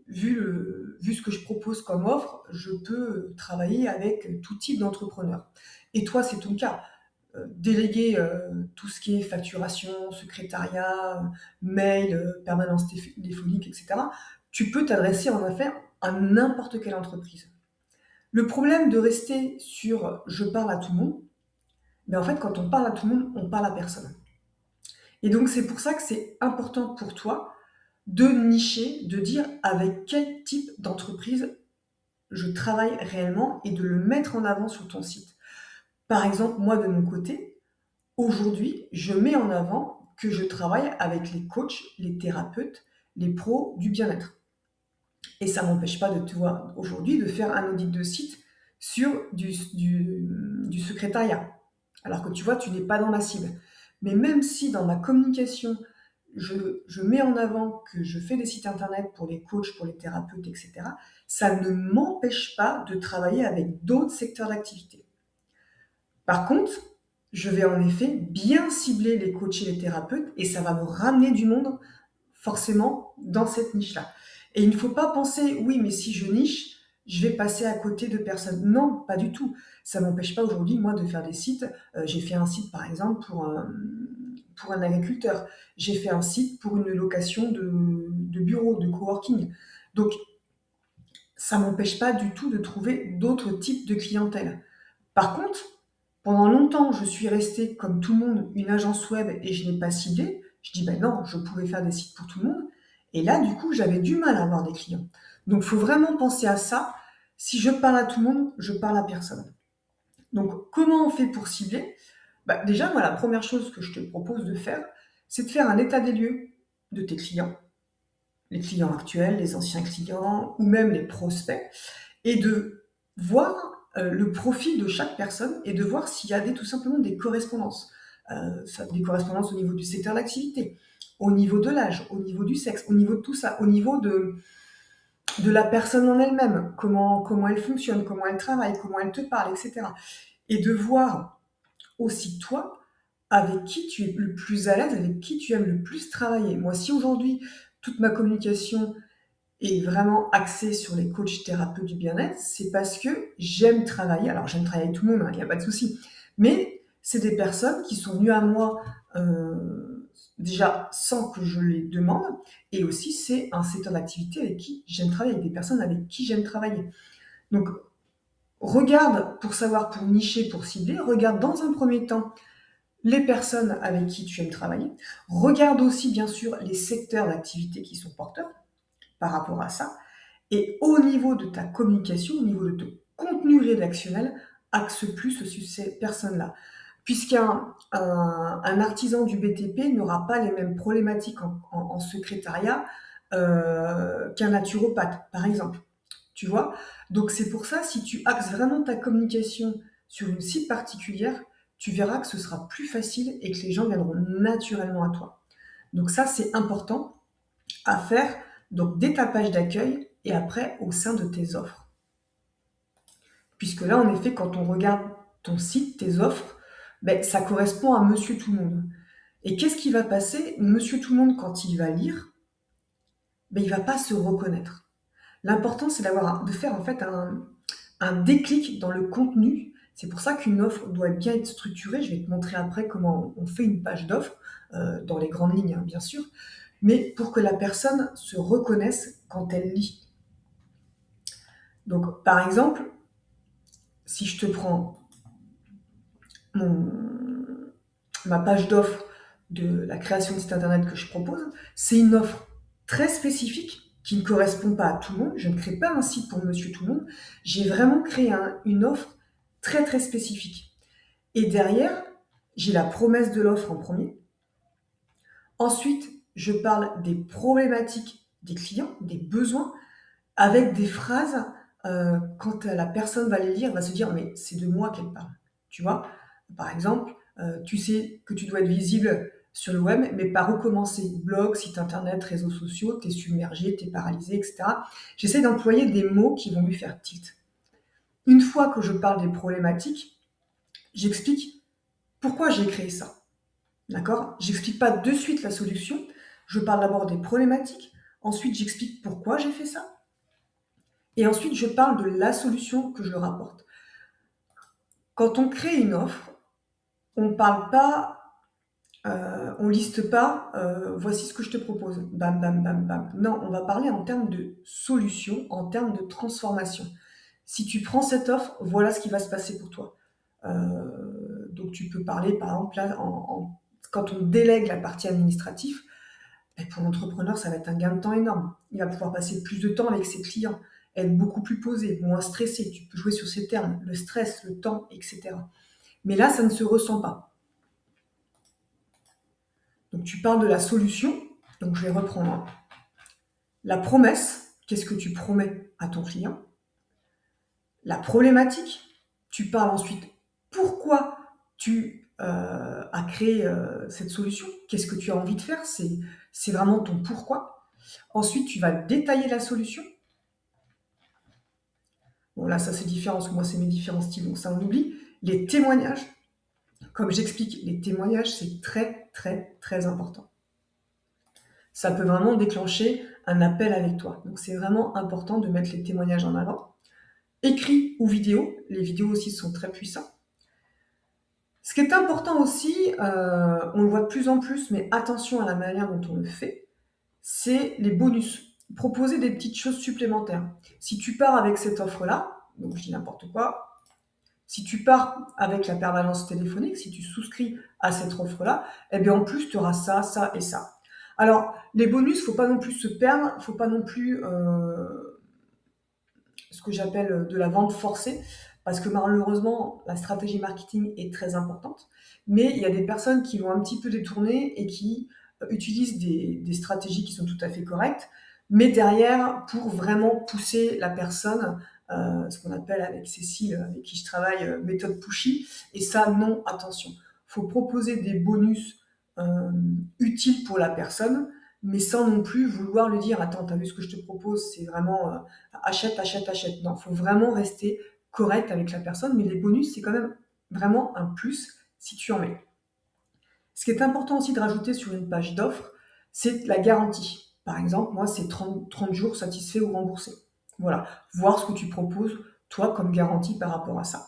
vu ce que je propose comme offre, je peux travailler avec tout type d'entrepreneur. Et toi, c'est ton cas. Déléguer tout ce qui est facturation, secrétariat, mail, permanence téléphonique, etc. Tu peux t'adresser en affaires à n'importe quelle entreprise. Le problème de rester sur je parle à tout le monde, en fait, quand on parle à tout le monde, on parle à personne. Et donc, c'est pour ça que c'est important pour toi de nicher, de dire avec quel type d'entreprise je travaille réellement et de le mettre en avant sur ton site. Par exemple, moi, de mon côté, aujourd'hui, je mets en avant que je travaille avec les coachs, les thérapeutes, les pros du bien-être. Et ça ne m'empêche pas de te voir aujourd'hui de faire un audit de site sur du secrétariat. Alors que tu vois, tu n'es pas dans ma cible. Mais même si dans ma communication, je mets en avant que je fais des sites internet pour les coachs, pour les thérapeutes, etc., ça ne m'empêche pas de travailler avec d'autres secteurs d'activité. Par contre, je vais en effet bien cibler les coachs et les thérapeutes et ça va me ramener du monde forcément dans cette niche-là. Et il ne faut pas penser, oui, mais si je niche, je vais passer à côté de personnes. Non, pas du tout. Ça ne m'empêche pas aujourd'hui, moi, de faire des sites. J'ai fait un site, par exemple, pour un agriculteur. J'ai fait un site pour une location de bureau, de coworking. Donc, ça ne m'empêche pas du tout de trouver d'autres types de clientèle. Par contre, Pendant longtemps, je suis restée, comme tout le monde, une agence web et je n'ai pas ciblé. Je dis: «Ben non, je pouvais faire des sites pour tout le monde» et là, du coup, j'avais du mal à avoir des clients. Donc il faut vraiment penser à ça. Si je parle à tout le monde, je parle à personne. Donc comment on fait pour cibler? Bah, déjà, moi, la première chose que je te propose de faire, c'est de faire un état des lieux de tes clients, les clients actuels, les anciens clients ou même les prospects et de voir, le profil de chaque personne et de voir s'il y a tout simplement des correspondances. Des correspondances au niveau du secteur d'activité, au niveau de l'âge, au niveau du sexe, au niveau de tout ça, au niveau de la personne en elle-même, comment elle fonctionne, comment elle travaille, comment elle te parle, et cetera et de voir aussi toi, avec qui tu es le plus à l'aise, avec qui tu aimes le plus travailler. Moi, si aujourd'hui, toute ma communication est vraiment axée sur les coachs thérapeutes du bien-être, c'est parce que j'aime travailler. Alors, j'aime travailler avec tout le monde, hein, il n'y a pas de souci. Mais c'est des personnes qui sont venues à moi déjà sans que je les demande. Et aussi, c'est un secteur d'activité avec qui j'aime travailler, avec des personnes avec qui j'aime travailler. Donc, regarde pour savoir, pour nicher, pour cibler, regarde dans un premier temps les personnes avec qui tu aimes travailler. Regarde aussi, bien sûr, les secteurs d'activité qui sont porteurs par rapport à ça. Et au niveau de ta communication, au niveau de ton contenu rédactionnel, axe plus sur ces personnes-là. Puisqu'un artisan du BTP n'aura pas les mêmes problématiques en secrétariat qu'un naturopathe, par exemple. Tu vois? Donc c'est pour ça, si tu axes vraiment ta communication sur une cible particulière, tu verras que ce sera plus facile et que les gens viendront naturellement à toi. Donc ça, c'est important à faire donc dès ta page d'accueil et après au sein de tes offres. Puisque là, en effet, quand on regarde ton site, tes offres, ben, ça correspond à monsieur tout le monde. Et qu'est-ce qui va passer? Monsieur tout le monde, quand il va lire, ben, il va pas se reconnaître. L'important, c'est de faire en fait un déclic dans le contenu. C'est pour ça qu'une offre doit bien être structurée. Je vais te montrer après comment on fait une page d'offre, dans les grandes lignes, hein, bien sûr, mais pour que la personne se reconnaisse quand elle lit. Donc, par exemple, si je te prends mon- ma page d'offre de la création de site internet que je propose, c'est une offre très spécifique qui ne correspond pas à tout le monde. Je ne crée pas un site pour monsieur tout le monde. J'ai vraiment créé une offre très très spécifique. Et derrière, j'ai la promesse de l'offre en premier. Ensuite, je parle des problématiques des clients, des besoins, avec des phrases, quand la personne va les lire, va se dire: «Mais c'est de moi qu'elle parle». Tu vois? Par exemple, tu sais que tu dois être visible sur le web, mais par où commencer? Blog, site internet, réseaux sociaux, tu es submergé, tu es paralysé et cetera. J'essaie d'employer des mots qui vont lui faire tilt. Une fois que je parle des problématiques, j'explique pourquoi j'ai créé ça. D'accord? J'explique pas de suite la solution, je parle d'abord des problématiques, ensuite j'explique pourquoi j'ai fait ça et ensuite je parle de la solution que je leur apporte. Quand on crée une offre, on parle pas, on liste pas, «Voici ce que je te propose», bam, bam, bam, bam. Non, on va parler en termes de solution, en termes de transformation. Si tu prends cette offre, voilà ce qui va se passer pour toi. Donc tu peux parler par exemple là quand on délègue la partie administrative, beh, pour l'entrepreneur, ça va être un gain de temps énorme. Il va pouvoir passer plus de temps avec ses clients, être beaucoup plus posé, moins stressé. Tu peux jouer sur ces termes, le stress, le temps, et cetera. Mais là, ça ne se ressent pas. Donc tu parles de la solution, donc je vais reprendre. La promesse, qu'est-ce que tu promets à ton client? La problématique, tu parles ensuite pourquoi tu as créé cette solution, qu'est-ce que tu as envie de faire, c'est vraiment ton pourquoi. Ensuite, tu vas détailler la solution. Bon, là, ça c'est différent, parce que moi, c'est mes différents styles, donc ça on oublie. Les témoignages, comme j'explique, les témoignages, c'est très, très, très important. Ça peut vraiment déclencher un appel avec toi. Donc, c'est vraiment important de mettre les témoignages en avant. Écrit ou vidéo, les vidéos aussi sont très puissants. Ce qui est important aussi, on le voit de plus en plus, mais attention à la manière dont on le fait, c'est les bonus. Proposer des petites choses supplémentaires. Si tu pars avec cette offre-là, donc je dis n'importe quoi, Si tu pars avec la permanence téléphonique, si tu souscris à cette offre-là, eh bien en plus, tu auras ça, ça et ça. Alors, les bonus, faut pas non plus se perdre, faut pas non plus ce que j'appelle de la vente forcée, parce que malheureusement, la stratégie marketing est très importante, mais il y a des personnes qui vont un petit peu détourner et qui utilisent des stratégies qui sont tout à fait correctes, mais derrière, pour vraiment pousser la personne, ce qu'on appelle avec Cécile, avec qui je travaille, méthode pushy, et ça, non, attention. Il faut proposer des bonus utiles pour la personne, mais sans non plus vouloir lui dire: «Attends, tu as vu ce que je te propose, c'est vraiment, achète, achète, achète». Non, il faut vraiment rester correct avec la personne, mais les bonus, c'est quand même vraiment un plus si tu en mets. Ce qui est important aussi de rajouter sur une page d'offres, c'est la garantie. Par exemple, moi, c'est 30 jours satisfaits ou remboursés. Voilà, voir ce que tu proposes, toi, comme garantie par rapport à ça.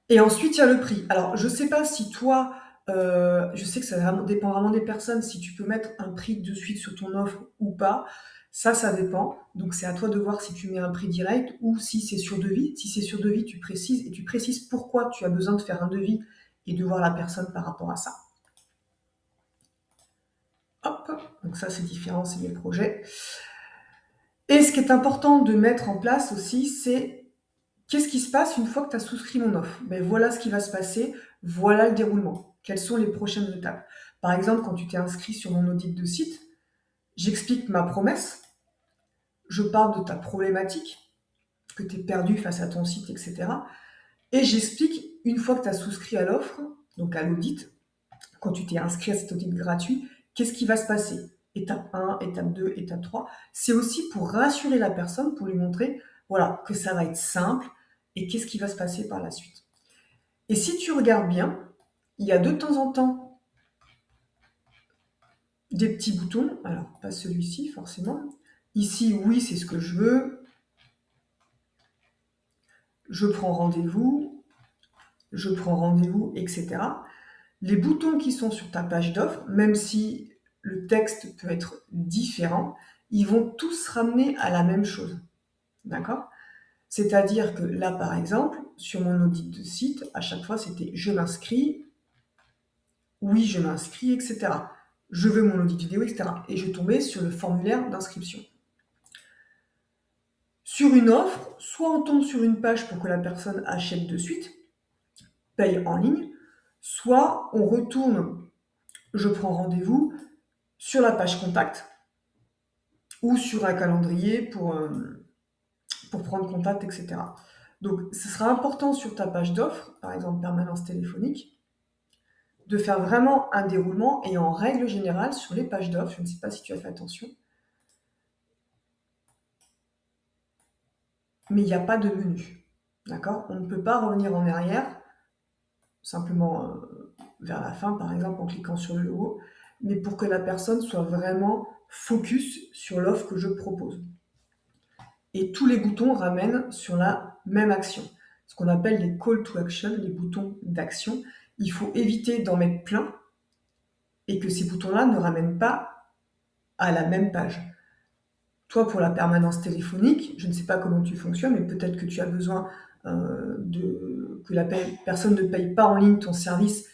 Et ensuite, il y a le prix. Alors, je ne sais pas si toi, je sais que ça dépend vraiment des personnes, si tu peux mettre un prix de suite sur ton offre ou pas. Ça dépend. Donc, c'est à toi de voir si tu mets un prix direct ou si c'est sur devis. Si c'est sur devis, tu précises et tu précises pourquoi tu as besoin de faire un devis et de voir la personne par rapport à ça. Hop, donc ça, c'est différent, c'est mes projets. Et ce qui est important de mettre en place aussi, c'est qu'est-ce qui se passe une fois que tu as souscrit mon offre? Ben, voilà ce qui va se passer, voilà le déroulement. Quelles sont les prochaines étapes? Par exemple, quand tu t'es inscrit sur mon audit de site, j'explique ma promesse, je parle de ta problématique, que tu es perdu face à ton site, etc. Et j'explique, une fois que tu as souscrit à l'offre, donc à l'audit, quand tu t'es inscrit à cet audit gratuit, qu'est-ce qui va se passer? Étape 1, étape 2, étape 3. C'est aussi pour rassurer la personne, pour lui montrer voilà, que ça va être simple et qu'est-ce qui va se passer par la suite. Et si tu regardes bien, il y a de temps en temps des petits boutons. Alors, pas celui-ci forcément. Ici, oui, c'est ce que je veux. Je prends rendez-vous. Je prends rendez-vous, etc. Les boutons qui sont sur ta page d'offre, même si le texte peut être différent, ils vont tous ramener à la même chose. D'accord? C'est-à-dire que là, par exemple, sur mon audit de site, à chaque fois, c'était je m'inscris, oui, je m'inscris, etc. Je veux mon audit vidéo, etc. Et je tombais sur le formulaire d'inscription. Sur une offre, soit on tombe sur une page pour que la personne achète de suite, paye en ligne, soit on retourne, je prends rendez-vous, sur la page contact ou sur un calendrier pour prendre contact, etc. Donc, ce sera important sur ta page d'offre, par exemple permanence téléphonique, de faire vraiment un déroulement et en règle générale, sur les pages d'offres, je ne sais pas si tu as fait attention, mais il n'y a pas de menu. D'accord? On ne peut pas revenir en arrière, simplement vers la fin, par exemple, en cliquant sur le logo, mais pour que la personne soit vraiment focus sur l'offre que je propose. Et tous les boutons ramènent sur la même action. Ce qu'on appelle les call to action, les boutons d'action. Il faut éviter d'en mettre plein et que ces boutons-là ne ramènent pas à la même page. Toi, pour la permanence téléphonique, je ne sais pas comment tu fonctionnes, mais peut-être que tu as besoin que la personne ne paye pas en ligne ton service,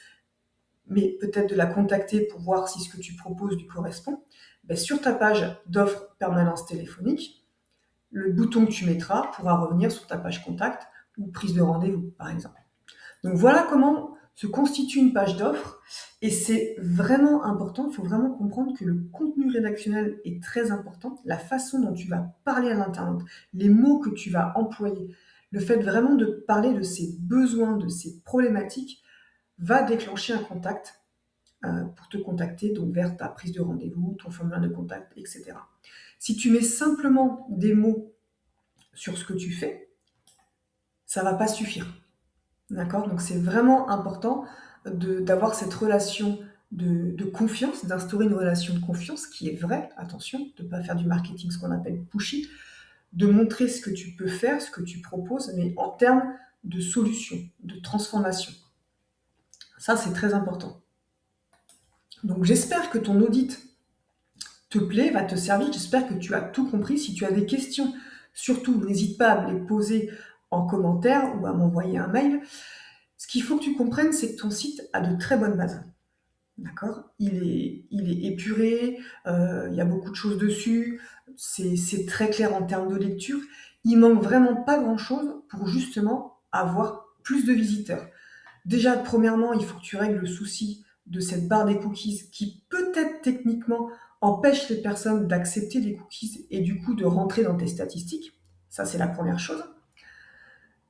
mais peut-être de la contacter pour voir si ce que tu proposes lui correspond. Ben, sur ta page d'offre permanence téléphonique, le bouton que tu mettras pourra revenir sur ta page contact ou prise de rendez-vous, par exemple. Donc voilà comment se constitue une page d'offre et c'est vraiment important, il faut vraiment comprendre que le contenu rédactionnel est très important, la façon dont tu vas parler à l'internaute, les mots que tu vas employer, le fait vraiment de parler de ses besoins, de ses problématiques, va déclencher un contact pour te contacter, donc vers ta prise de rendez-vous, ton formulaire de contact, etc. Si tu mets simplement des mots sur ce que tu fais, ça ne va pas suffire. D'accord? Donc c'est vraiment important d'avoir cette relation de confiance, d'instaurer une relation de confiance qui est vraie, attention, de ne pas faire du marketing, ce qu'on appelle pushy, de montrer ce que tu peux faire, ce que tu proposes, mais en termes de solution, de transformation. Ça, c'est très important. Donc j'espère que ton audit te plaît, va te servir, j'espère que tu as tout compris. Si tu as des questions, surtout, n'hésite pas à me les poser en commentaire ou à m'envoyer un mail. Ce qu'il faut que tu comprennes, c'est que ton site a de très bonnes bases. D'accord? Il est épuré, il y a beaucoup de choses dessus, c'est très clair en termes de lecture. Il manque vraiment pas grand-chose pour justement avoir plus de visiteurs. Déjà, premièrement, il faut que tu règles le souci de cette barre des cookies qui peut-être techniquement empêche les personnes d'accepter les cookies et du coup de rentrer dans tes statistiques. Ça, c'est la première chose.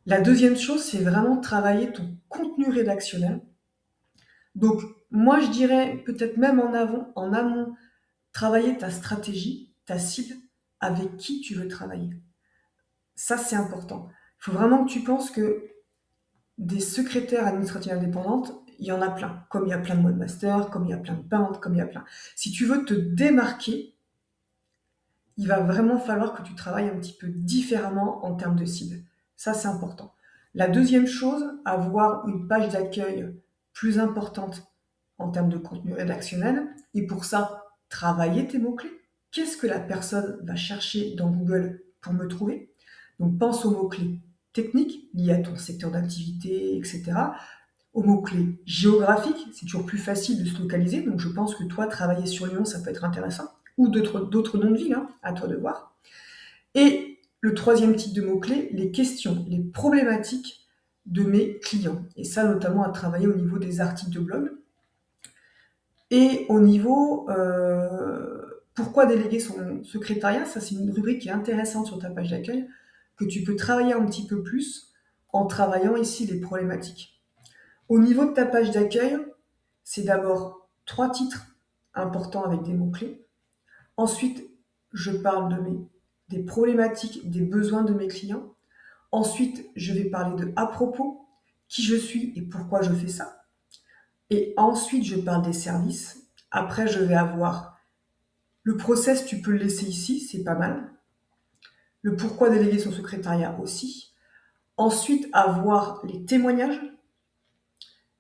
La deuxième chose, c'est vraiment travailler ton contenu rédactionnel. Donc, moi, je dirais peut-être même en amont, travailler ta stratégie, ta cible, avec qui tu veux travailler. Ça, c'est important. Il faut vraiment que tu penses que des secrétaires administratives indépendantes, il y en a plein. Comme il y a plein de webmasters, comme il y a plein de peintres, comme il y a plein. Si tu veux te démarquer, il va vraiment falloir que tu travailles un petit peu différemment en termes de cible. Ça, c'est important. La deuxième chose, avoir une page d'accueil plus importante en termes de contenu rédactionnel. Et pour ça, travailler tes mots-clés. Qu'est-ce que la personne va chercher dans Google pour me trouver? Donc, pense aux mots-clés techniques liés à ton secteur d'activité, etc. Aux mots-clés géographiques, c'est toujours plus facile de se localiser. Donc, je pense que toi, travailler sur Lyon, ça peut être intéressant. Ou d'autres noms de villes, hein, à toi de voir. Et le troisième type de mots-clés, les questions, les problématiques de mes clients. Et ça, notamment à travailler au niveau des articles de blog. Et au niveau pourquoi déléguer son secrétariat, ça c'est une rubrique qui est intéressante sur ta page d'accueil, que tu peux travailler un petit peu plus en travaillant ici les problématiques. Au niveau de ta page d'accueil, c'est d'abord 3 titres importants avec des mots-clés. Ensuite, je parle des problématiques, des besoins de mes clients. Ensuite, je vais parler de à propos, qui je suis et pourquoi je fais ça. Et ensuite, je parle des services. Après, je vais avoir le process, tu peux le laisser ici, c'est pas mal. Le pourquoi déléguer son secrétariat aussi. Ensuite, avoir les témoignages,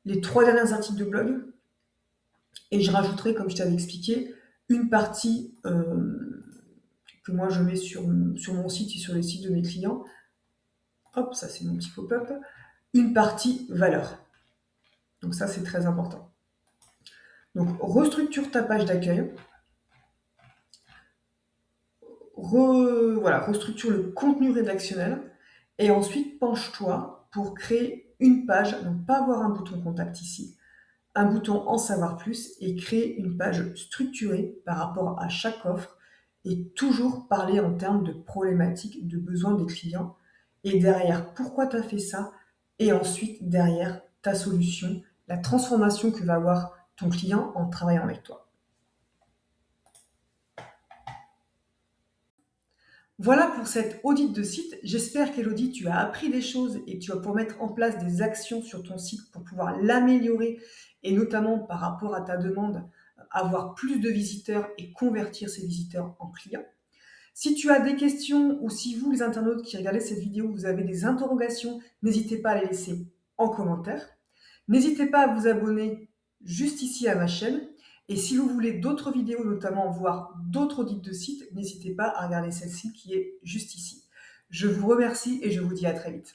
les 3 derniers articles de blog. Et je rajouterai, comme je t'avais expliqué, une partie que moi je mets sur mon site et sur les sites de mes clients. Hop, ça c'est mon petit pop-up. Une partie valeur. Donc ça, c'est très important. Donc, restructure ta page d'accueil. Restructure le contenu rédactionnel. Et ensuite, penche-toi pour créer une page, donc pas avoir un bouton contact ici, un bouton en savoir plus et créer une page structurée par rapport à chaque offre et toujours parler en termes de problématiques, de besoins des clients et derrière pourquoi tu as fait ça et ensuite derrière ta solution, la transformation que va avoir ton client en travaillant avec toi. Voilà pour cette audit de site. J'espère qu'Elodie, tu as appris des choses et tu vas pouvoir mettre en place des actions sur ton site pour pouvoir l'améliorer et notamment par rapport à ta demande, avoir plus de visiteurs et convertir ces visiteurs en clients. Si tu as des questions ou si vous, les internautes qui regardez cette vidéo, vous avez des interrogations, n'hésitez pas à les laisser en commentaire. N'hésitez pas à vous abonner juste ici à ma chaîne. Et si vous voulez d'autres vidéos, notamment voir d'autres audits de sites, n'hésitez pas à regarder celle-ci qui est juste ici. Je vous remercie et je vous dis à très vite.